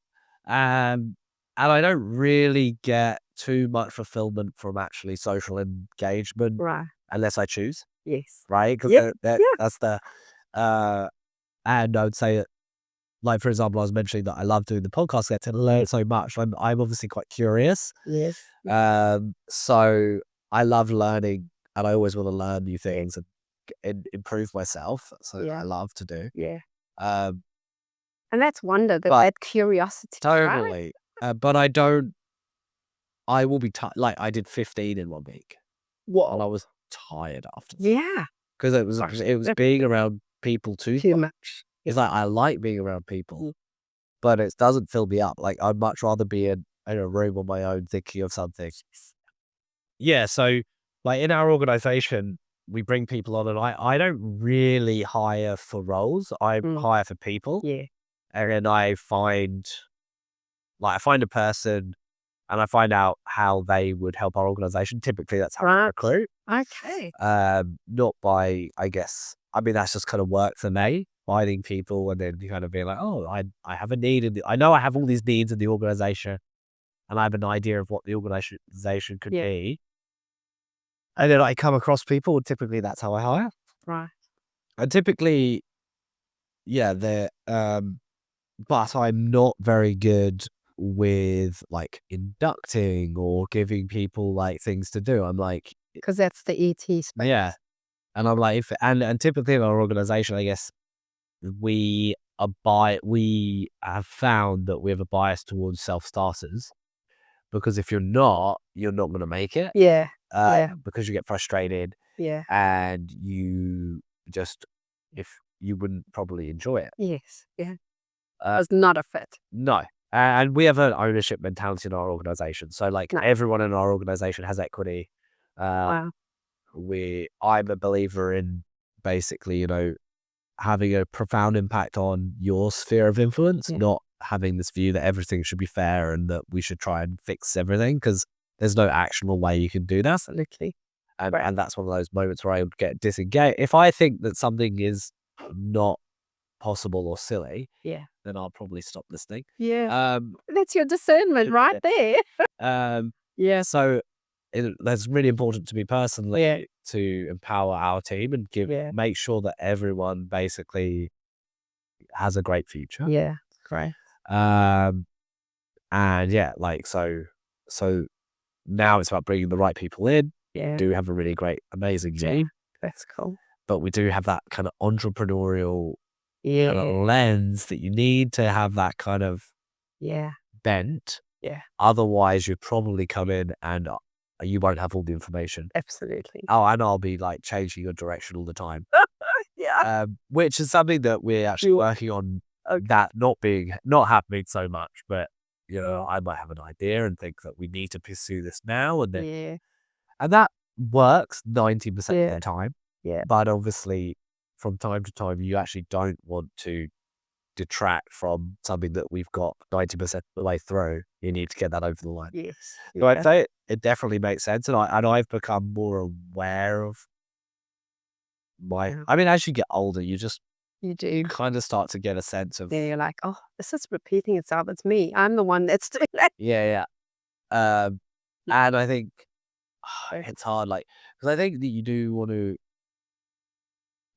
Speaker 2: And I don't really get too much fulfillment from actually social engagement,
Speaker 1: Right.
Speaker 2: unless I choose,
Speaker 1: Yes.
Speaker 2: right? Because that's the, and I would say that, like, for example, I was mentioning that I love doing the podcast, I get to learn so much. I'm obviously quite curious.
Speaker 1: Yes.
Speaker 2: So I love learning, and I always want to learn new things and improve myself. So I love to do.
Speaker 1: Yeah.
Speaker 2: Um,
Speaker 1: And that's wonder, that curiosity.
Speaker 2: Totally.
Speaker 1: Right?
Speaker 2: But I don't, I will be tired. Like, I did 15 in 1 week.
Speaker 1: Whoa.
Speaker 2: And I was tired after.
Speaker 1: Yeah.
Speaker 2: Because it was being around people too
Speaker 1: much.
Speaker 2: It's like, I like being around people, but it doesn't fill me up. Like, I'd much rather be in a room on my own thinking of something. Yeah. So, like, in our organization, we bring people on, and I don't really hire for roles. I hire for people.
Speaker 1: Yeah.
Speaker 2: And then I find a person and I find out how they would help our organization. Typically, that's how I recruit.
Speaker 1: Okay.
Speaker 2: Not by, I guess, I mean, that's just kind of work for me, finding people and then you kind of be like, oh, I have a need. I know I have all these needs in the organization and I have an idea of what the organization could be. And then I come across people. Typically, that's how I hire.
Speaker 1: Right.
Speaker 2: And typically, they're, but I'm not very good with like inducting or giving people like things to do. I'm like,
Speaker 1: because that's the ET space.
Speaker 2: Yeah. And I'm like, and typically in our organization, I guess we have found that we have a bias towards self-starters, because if you're not going to make it.
Speaker 1: Yeah.
Speaker 2: Because you get frustrated.
Speaker 1: Yeah.
Speaker 2: And if you wouldn't probably enjoy it.
Speaker 1: Yes. Yeah. It's not a fit.
Speaker 2: No. And we have an ownership mentality in our organization. So like everyone in our organization has equity.
Speaker 1: Wow.
Speaker 2: I'm a believer in basically, having a profound impact on your sphere of influence, not having this view that everything should be fair and that we should try and fix everything, because there's no actionable way you can do that.
Speaker 1: Absolutely.
Speaker 2: And that's one of those moments where I would get disengaged. If I think that something is not possible or silly, then I'll probably stop listening.
Speaker 1: Yeah. That's your discernment right there.
Speaker 2: So that's really important to me personally to empower our team and make sure that everyone basically has a great future.
Speaker 1: Yeah. Great.
Speaker 2: And so now it's about bringing the right people in.
Speaker 1: Yeah.
Speaker 2: We do have a really great, amazing team.
Speaker 1: That's cool.
Speaker 2: But we do have that kind of entrepreneurial kind of lens that you need to have that kind of bent.
Speaker 1: Yeah.
Speaker 2: Otherwise, you'd probably come in and you won't have all the information.
Speaker 1: Absolutely.
Speaker 2: Oh, and I'll be like changing your direction all the time. Which is something that we're actually working on. That not happening so much, but I might have an idea and think that we need to pursue this now, and then and that works 90% of the time.
Speaker 1: Yeah.
Speaker 2: But obviously, from time to time, you actually don't want to detract from something that we've got 90% of the way through. You need to get that over the line.
Speaker 1: Yes.
Speaker 2: So I'd say it definitely makes sense, and I've become more aware of I mean, as you get older, you do kind of start to get a sense of.
Speaker 1: Then you're like, oh, this is repeating itself. It's me. I'm the one that's doing that.
Speaker 2: Yeah. And I think it's hard, like, because I think that you do want to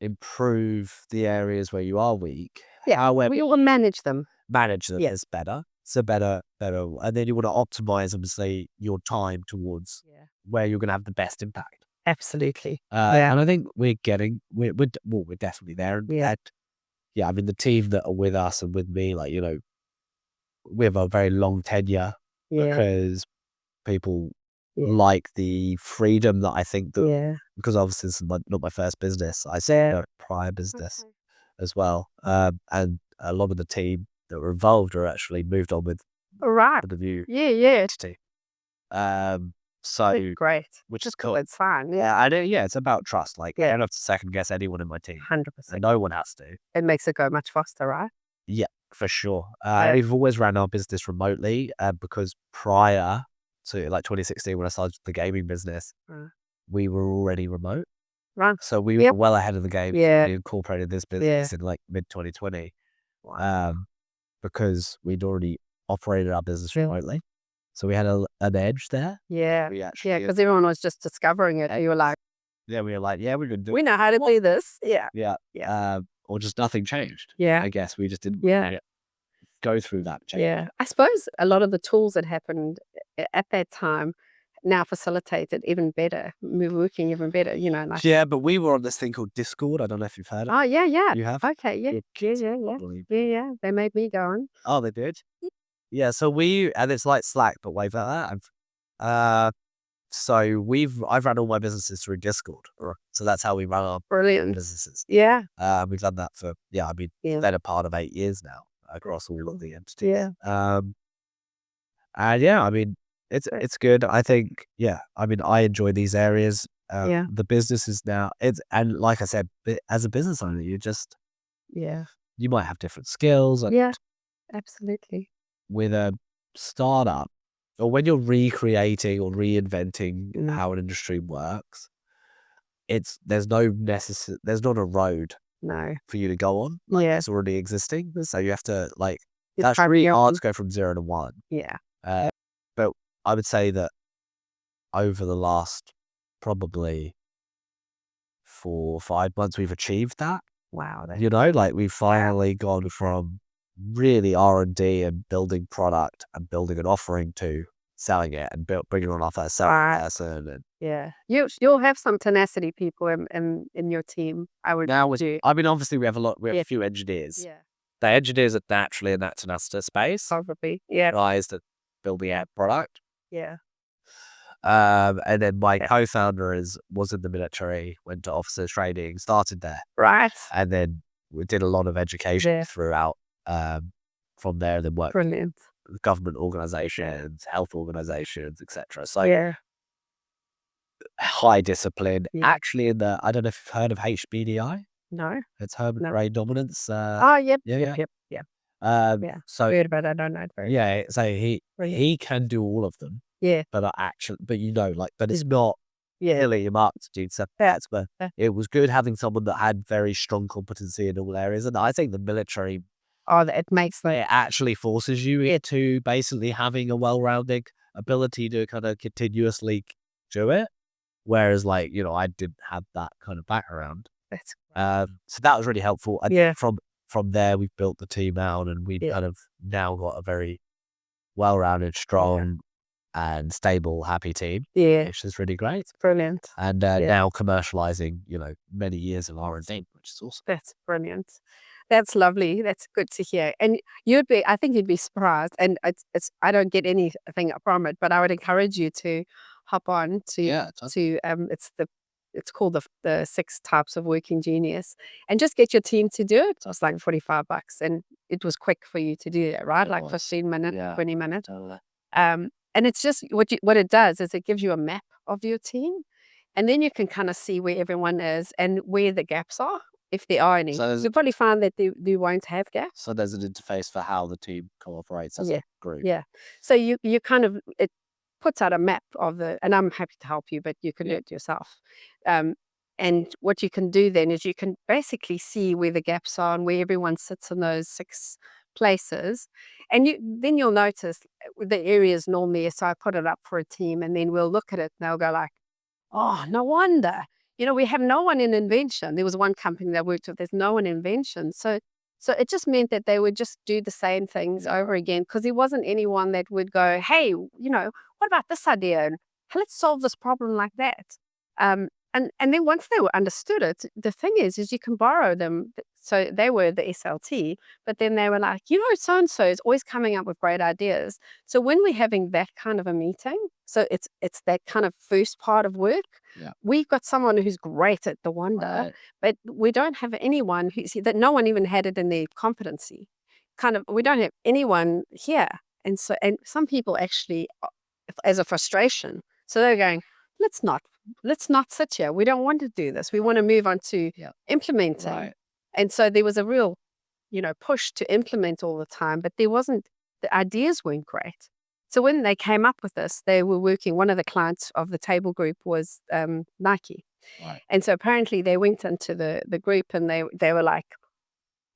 Speaker 2: improve the areas where you are weak.
Speaker 1: Yeah,
Speaker 2: However,
Speaker 1: we will manage them.
Speaker 2: manage them is better. So better, and then you want to optimize, obviously, your time towards where you're going to have the best impact.
Speaker 1: Absolutely.
Speaker 2: And I think we're definitely there. I mean, the team that are with us and with me, like, we have a very long tenure because people like the freedom that I think that, because obviously this is not my first business, I see a prior business as well. And a lot of the team that were involved are actually moved on with the new entity. So
Speaker 1: Great.
Speaker 2: which is cool.
Speaker 1: It's fine.
Speaker 2: Yeah, I know. Yeah, it's about trust. Like, I don't have to second guess anyone in my team.
Speaker 1: 100%.
Speaker 2: And no one has to.
Speaker 1: It makes it go much faster, right?
Speaker 2: Yeah, for sure. We've always ran our business remotely because prior to like 2016, when I started the gaming business, we were already remote.
Speaker 1: Right.
Speaker 2: So we were well ahead of the game.
Speaker 1: Yeah.
Speaker 2: We incorporated this business in like mid 2020 because we'd already operated our business remotely. So we had an edge there.
Speaker 1: Yeah. Because everyone was just discovering it. You were like,
Speaker 2: we were like, we could do it.
Speaker 1: We know how to do this.
Speaker 2: Yeah. Or just nothing changed.
Speaker 1: Yeah.
Speaker 2: I guess we just didn't go through that change.
Speaker 1: Yeah. I suppose a lot of the tools that happened at that time now facilitated even better, working even better, like.
Speaker 2: Yeah, but we were on this thing called Discord. I don't know if you've heard of it.
Speaker 1: Oh, yeah.
Speaker 2: You have?
Speaker 1: Okay, yeah. They made me go on.
Speaker 2: Oh, they did? Yeah, so and it's like Slack, but way better. So I've run all my businesses through Discord. So that's how we run our businesses.
Speaker 1: Yeah.
Speaker 2: We've done that for, better part of 8 years now across all of the entities.
Speaker 1: Yeah.
Speaker 2: And I mean, it's good. I think, I mean, I enjoy these areas. The business is now, and like I said, as a business owner, you might have different skills.
Speaker 1: Yeah, absolutely.
Speaker 2: With a startup, or when you're recreating or reinventing how an industry works, there's not a road for you to go on. It's already existing. So you have to, that's really hard to go from 0 to 1.
Speaker 1: Yeah.
Speaker 2: But I would say that over the last probably 4 or 5 months, we've achieved that.
Speaker 1: Wow.
Speaker 2: We've finally gone from really R&D and building product and building an offering to selling it and bringing on our first selling person. And
Speaker 1: you'll have some tenacity people in your team. I mean,
Speaker 2: obviously we have a few engineers. Yeah. The engineers are naturally in that tenacity space.
Speaker 1: Probably. Yeah.
Speaker 2: Guys that build the app product.
Speaker 1: Yeah.
Speaker 2: And then my co-founder was in the military, went to officers training, started there.
Speaker 1: Right.
Speaker 2: And then we did a lot of education throughout from there, then worked with government organizations, health organizations, etc. So high discipline. Actually, I don't know if you've heard of HBDI.
Speaker 1: No.
Speaker 2: It's Herman Brain Dominance.
Speaker 1: Yep.
Speaker 2: So
Speaker 1: weird, but I don't know.
Speaker 2: So he can do all of them.
Speaker 1: Yeah.
Speaker 2: But but it's not really your mark to do stuff. But it was good having someone that had very strong competency in all areas. And I think the military, it actually forces you into basically having a well-rounded ability to kind of continuously do it. Whereas I didn't have that kind of background. So that was really helpful. And from there, we've built the team out, and we've kind of now got a very well-rounded, strong and stable, happy team. Yeah. Which is really great.
Speaker 1: Brilliant.
Speaker 2: And now commercializing, many years of R&D, which is awesome.
Speaker 1: That's brilliant. That's lovely. That's good to hear. And I think you'd be surprised. And I don't get anything from it, but I would encourage you to hop on to it's called the 6 Types of Working Genius, and just get your team to do it. So it's like $45, and it was quick for you to do that, right? Like 15 minutes, 20 minutes. And it's just what it does is it gives you a map of your team, and then you can kind of see where everyone is and where the gaps are, if there are any. So you'll probably find that they won't have gaps.
Speaker 2: So there's an interface for how the team cooperates as a group.
Speaker 1: Yeah. So you kind of, it puts out a map of and I'm happy to help you, but you can do it yourself. And what you can do then is you can basically see where the gaps are and where everyone sits in those 6 places. And then you'll notice the areas normally, so I put it up for a team and then we'll look at it and they'll go like, oh, no wonder. We have no one in invention. There was one company that I worked with, there's no one in invention. So it just meant that they would just do the same things over again because there wasn't anyone that would go, hey, what about this idea? And let's solve this problem like that. And then once they understood it, the thing is you can borrow them. So they were the SLT, but then they were like, so-and-so is always coming up with great ideas. So when we're having that kind of a meeting, so it's that kind of first part of work, we've got someone who's great at the wonder, but we don't have anyone that no one even had it in their competency. We don't have anyone here. And some people actually, as a frustration, so they're going, let's not sit here. We don't want to do this. We want to move on to implementing. Right. And so there was a real, push to implement all the time, but the ideas weren't great. So when they came up with this, they were working, one of the clients of the table group was Nike. Right. And so apparently they went into the group and they were like,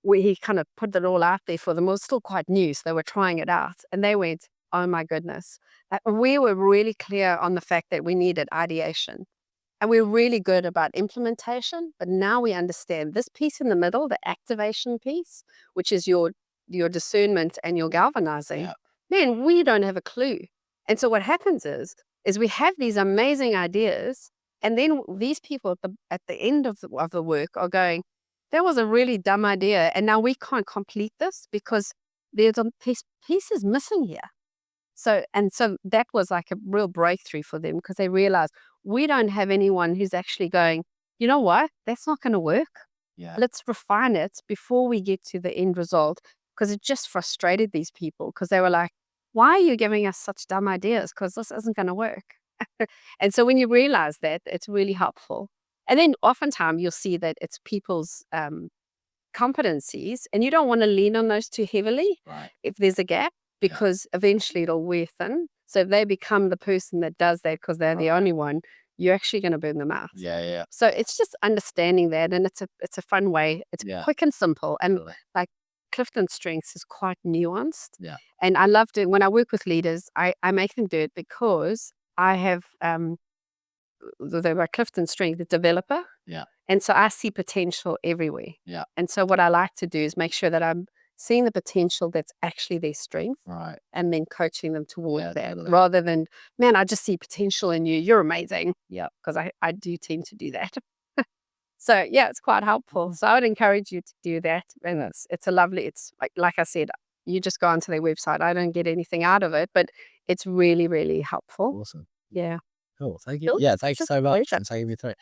Speaker 1: he kind of put it all out there for them. It was still quite new, so they were trying it out. And they went, oh my goodness. We were really clear on the fact that we needed ideation. And we're really good about implementation, but now we understand this piece in the middle, the activation piece, which is your discernment and your galvanizing. Yeah. Man, we don't have a clue. And so what happens is we have these amazing ideas, and then these people at the end of the work are going, that was a really dumb idea, and now we can't complete this because there's a piece is missing here. So that was like a real breakthrough for them because they realized we don't have anyone who's actually going, you know what, that's not going to work. Yeah. Let's refine it before we get to the end result, because it just frustrated these people because they were like, why are you giving us such dumb ideas? Because this isn't going to work. And so when you realize that, it's really helpful. And then oftentimes you'll see that it's people's competencies, and you don't want to lean on those too heavily if there's a gap, because eventually it'll wear thin. So if they become the person that does that because they're the only one, you're actually going to burn them out. Yeah. So it's just understanding that, and it's a fun way. It's quick and simple, and like Clifton's strengths is quite nuanced. Yeah. And I love doing, when I work with leaders, I make them do it because I have the Clifton's strength, the developer. Yeah. And so I see potential everywhere. Yeah. And so what I like to do is make sure that I'm seeing the potential that's actually their strength, and then coaching them toward that, rather than, man, I just see potential in you. You're amazing. Yeah. Because I do tend to do that. So it's quite helpful. So I would encourage you to do that. And it's a lovely, it's like I said, you just go onto their website. I don't get anything out of it, but it's really, really helpful.
Speaker 2: Awesome.
Speaker 1: Yeah.
Speaker 2: Cool. Thank you. Yeah. Thank you so much for taking me through.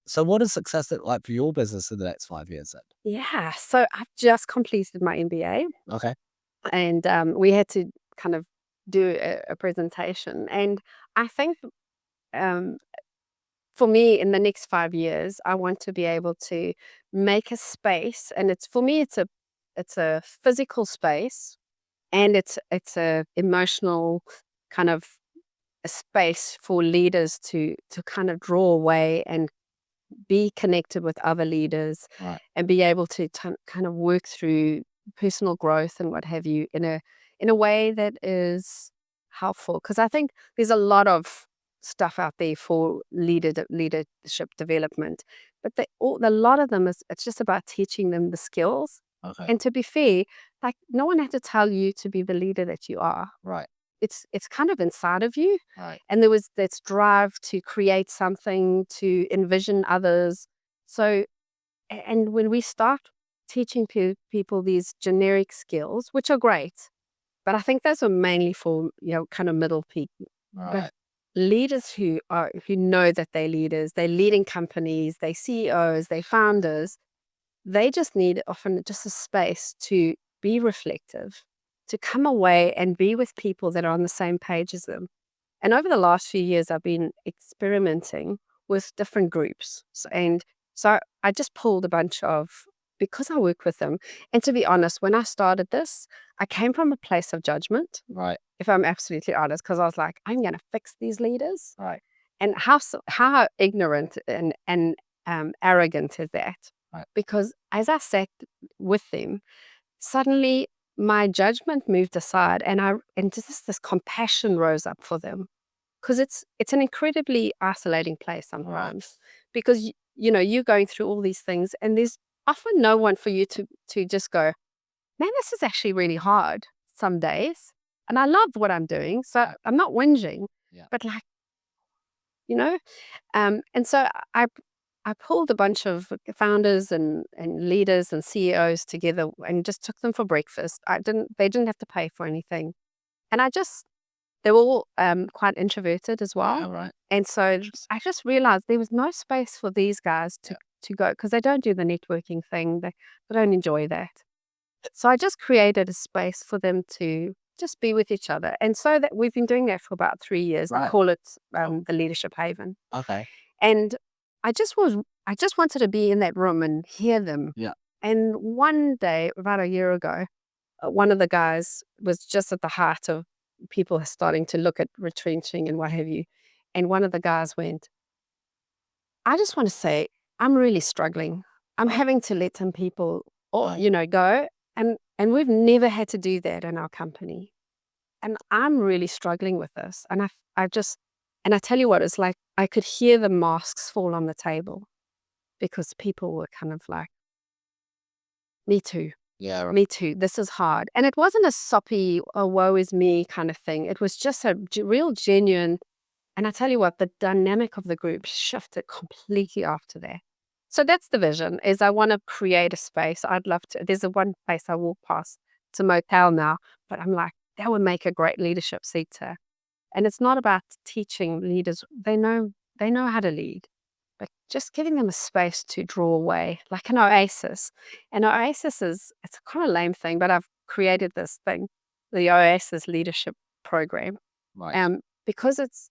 Speaker 2: So what does success look like for your business in the next 5 years then?
Speaker 1: Yeah. So I've just completed my MBA.
Speaker 2: Okay.
Speaker 1: And we had to kind of do a presentation. And I think for me, in the next 5 years, I want to be able to make a space. And for me, it's a physical space, and it's a emotional kind of a space for leaders to kind of draw away and be connected with other leaders, and be able to kind of work through personal growth and what have you in a way that is helpful. Because I think there's a lot of stuff out there for leadership development, but a lot of them it's just about teaching them the skills. Okay. And to be fair, like, no one had to tell you to be the leader that you are. Right. It's kind of inside of you. Right. And there was this drive to create something, to envision others. So, and when we start teaching people these generic skills, which are great, but I think those are mainly for, kind of middle people. Right. But leaders who know that they're leaders, they're leading companies, they're CEOs, they're founders, they just need often just a space to be reflective, to come away and be with people that are on the same page as them. And over the last few years, I've been experimenting with different groups. So I just pulled a bunch because I work with them. And to be honest, when I started this, I came from a place of judgment. Right. If I'm absolutely honest, because I was like, I'm going to fix these leaders. Right. And how ignorant and arrogant is that? Right. Because as I sat with them, suddenly my judgment moved aside, and just this compassion rose up for them, because it's an incredibly isolating place sometimes, because you're going through all these things, and there's often no one for you to just go, man, this is actually really hard some days, and I love what I'm doing, so I'm not whinging, but like, and so I pulled a bunch of founders and leaders and CEOs together and just took them for breakfast. They didn't have to pay for anything. And they were all quite introverted as well.
Speaker 2: Right.
Speaker 1: And so I just realized there was no space for these guys to go, because they don't do the networking thing. They don't enjoy that. So I just created a space for them to just be with each other. And so that we've been doing that for about 3 years. I call it the Leadership Haven.
Speaker 2: Okay.
Speaker 1: And I just wanted to be in that room and hear them.
Speaker 2: Yeah.
Speaker 1: And one day, about a year ago, one of the guys was just at the heart of people starting to look at retrenching and what have you. And one of the guys went, I just want to say, I'm really struggling. I'm having to let some people, go. And we've never had to do that in our company. And I'm really struggling with this. And I tell you what, it's like I could hear the masks fall on the table, because people were kind of like, me too.
Speaker 2: Yeah. Right.
Speaker 1: Me too. This is hard. And it wasn't a soppy, oh, woe is me kind of thing. It was just a real genuine. And I tell you what, the dynamic of the group shifted completely after that. So that's the vision, is I want to create a space. I'd love to. There's one place I walk past. It's a motel now, but I'm like, that would make a great leadership center. And it's not about teaching leaders. They know how to lead, but just giving them a space to draw away, like an oasis. And oasis it's a kind of lame thing, but I've created this thing, the Oasis Leadership Program.
Speaker 2: Right.
Speaker 1: Because it's,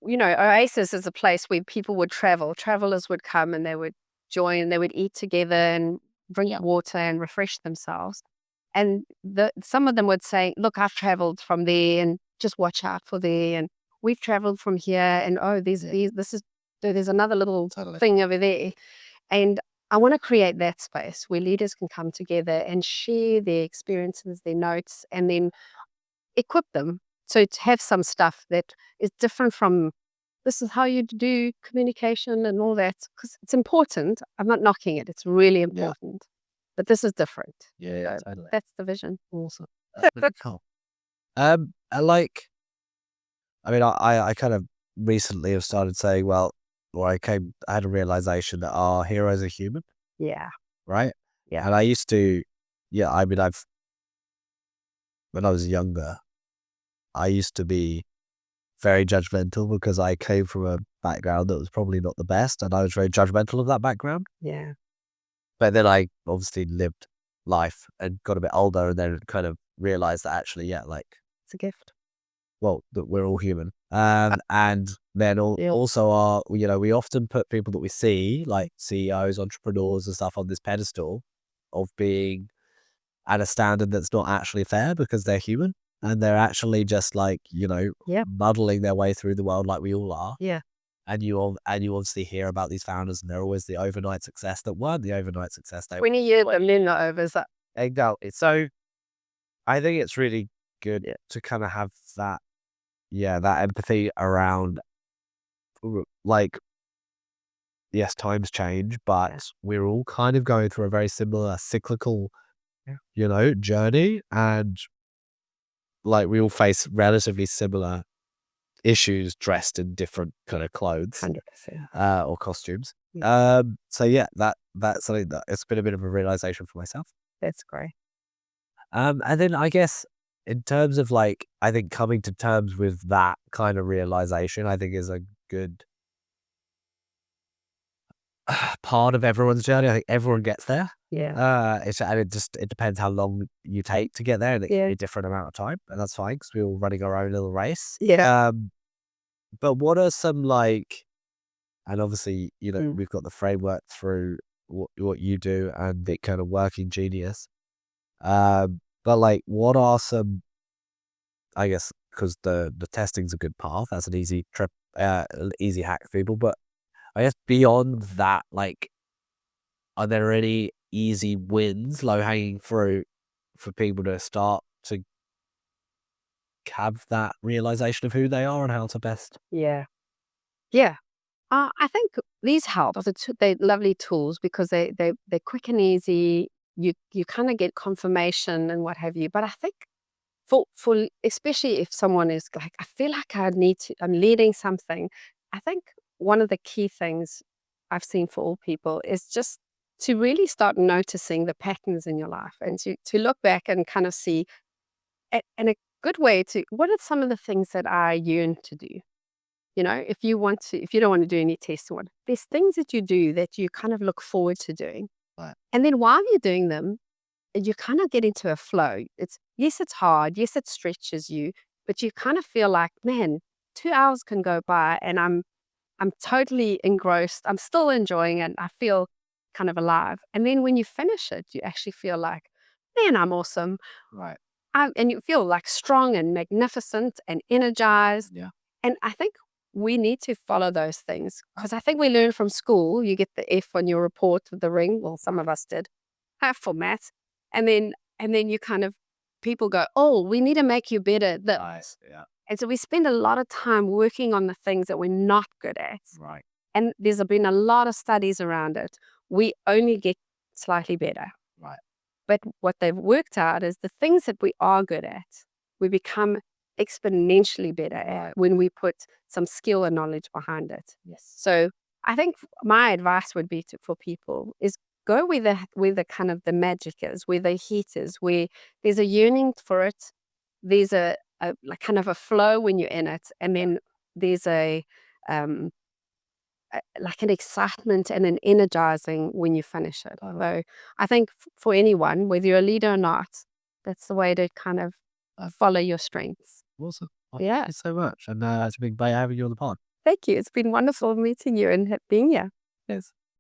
Speaker 1: Oasis is a place where people would travel. Travelers would come and they would join, they would eat together and drink water and refresh themselves. And some of them would say, look, I've traveled from there, and just watch out for there. And we've traveled from here, and there's another little thing over there. And I want to create that space where leaders can come together and share their experiences, their notes, and then equip them. So to have some stuff that is different from, this is how you do communication and all that, because it's important. I'm not knocking it. It's really important. But this is different.
Speaker 2: Yeah,
Speaker 1: So
Speaker 2: totally.
Speaker 1: that's the vision.
Speaker 2: Awesome. That's really cool. I kind of recently have started saying, I had a realization that our heroes are human.
Speaker 1: Yeah.
Speaker 2: Right?
Speaker 1: Yeah.
Speaker 2: And I used to, when I was younger, I used to be very judgmental, because I came from a background that was probably not the best, and I was very judgmental of that background.
Speaker 1: Yeah.
Speaker 2: But then I obviously lived life and got a bit older, and then kind of realized that actually,
Speaker 1: it's a gift.
Speaker 2: Well, that we're all human. And then also we often put people that we see, like CEOs, entrepreneurs and stuff, on this pedestal of being at a standard that's not actually fair, because they're human. And they're actually just muddling their way through the world like we all are.
Speaker 1: Yeah.
Speaker 2: And you obviously hear about these founders, and they're always the overnight success that weren't the overnight success.
Speaker 1: 20 years and they're not over. So.
Speaker 2: Exactly. So I think it's really good to kind of have that empathy around, like, yes, times change, but we're all kind of going through a very similar cyclical, journey, and like we all face relatively similar issues, dressed in different kind of clothes,
Speaker 1: 100%.
Speaker 2: or costumes.
Speaker 1: Yeah.
Speaker 2: So that's something that it's been a bit of a realization for myself.
Speaker 1: That's great.
Speaker 2: And then I guess in terms of I think coming to terms with that kind of realization, I think is a good part of everyone's journey. I think everyone gets there.
Speaker 1: Yeah.
Speaker 2: It depends how long you take to get there, and it can be a different amount of time, and that's fine, because we're all running our own little race.
Speaker 1: Yeah.
Speaker 2: But what are some and obviously, we've got the framework through what you do and the kind of working genius. But what are some, I guess, because the testing's a good path, that's an easy trip, easy hack for people. But I guess beyond that, are there any easy wins, low hanging fruit for people to start to have that realization of who they are and how to best.
Speaker 1: Yeah. I think these help. They're lovely tools because they're quick and easy. You kind of get confirmation and what have you. But I think for especially if someone is like, I feel like I'm leading something. I think one of the key things I've seen for all people is just to really start noticing the patterns in your life and to look back and kind of see, and a good way to, what are some of the things that I yearn to do? If you don't want to do any tests or what, there's things that you do that you kind of look forward to doing.
Speaker 2: Right.
Speaker 1: And then while you're doing them, you kind of get into a flow. Yes, it's hard. Yes, it stretches you, but you kind of feel like, man, 2 hours can go by and I'm totally engrossed. I'm still enjoying it. I feel kind of alive. And then when you finish it, you actually feel like, man, I'm awesome.
Speaker 2: Right.
Speaker 1: And you feel like strong and magnificent and energized.
Speaker 2: Yeah.
Speaker 1: And I think we need to follow those things because I think we learn from school. You get the F on your report with the ring. Well, some of us did for maths. And then you kind of, people go, oh, we need to make you better.
Speaker 2: Nice. Yeah.
Speaker 1: And so we spend a lot of time working on the things that we're not good at.
Speaker 2: Right.
Speaker 1: And there's been a lot of studies around it. We only get slightly better.
Speaker 2: Right.
Speaker 1: But what they've worked out is the things that we are good at, we become exponentially better at when we put some skill and knowledge behind it.
Speaker 2: Yes.
Speaker 1: So I think my advice would be for people is go where the kind of the magic is, where the heat is, where there's a yearning for it. There's a like kind of a flow when you're in it, and then there's like an excitement and an energizing when you finish it. So I think for anyone, whether you're a leader or not, that's the way to kind of follow your strengths.
Speaker 2: Awesome.
Speaker 1: Yeah.
Speaker 2: Thank you so much. And it's been great having you on the pod.
Speaker 1: Thank you. It's been wonderful meeting you and being here.
Speaker 2: Yes.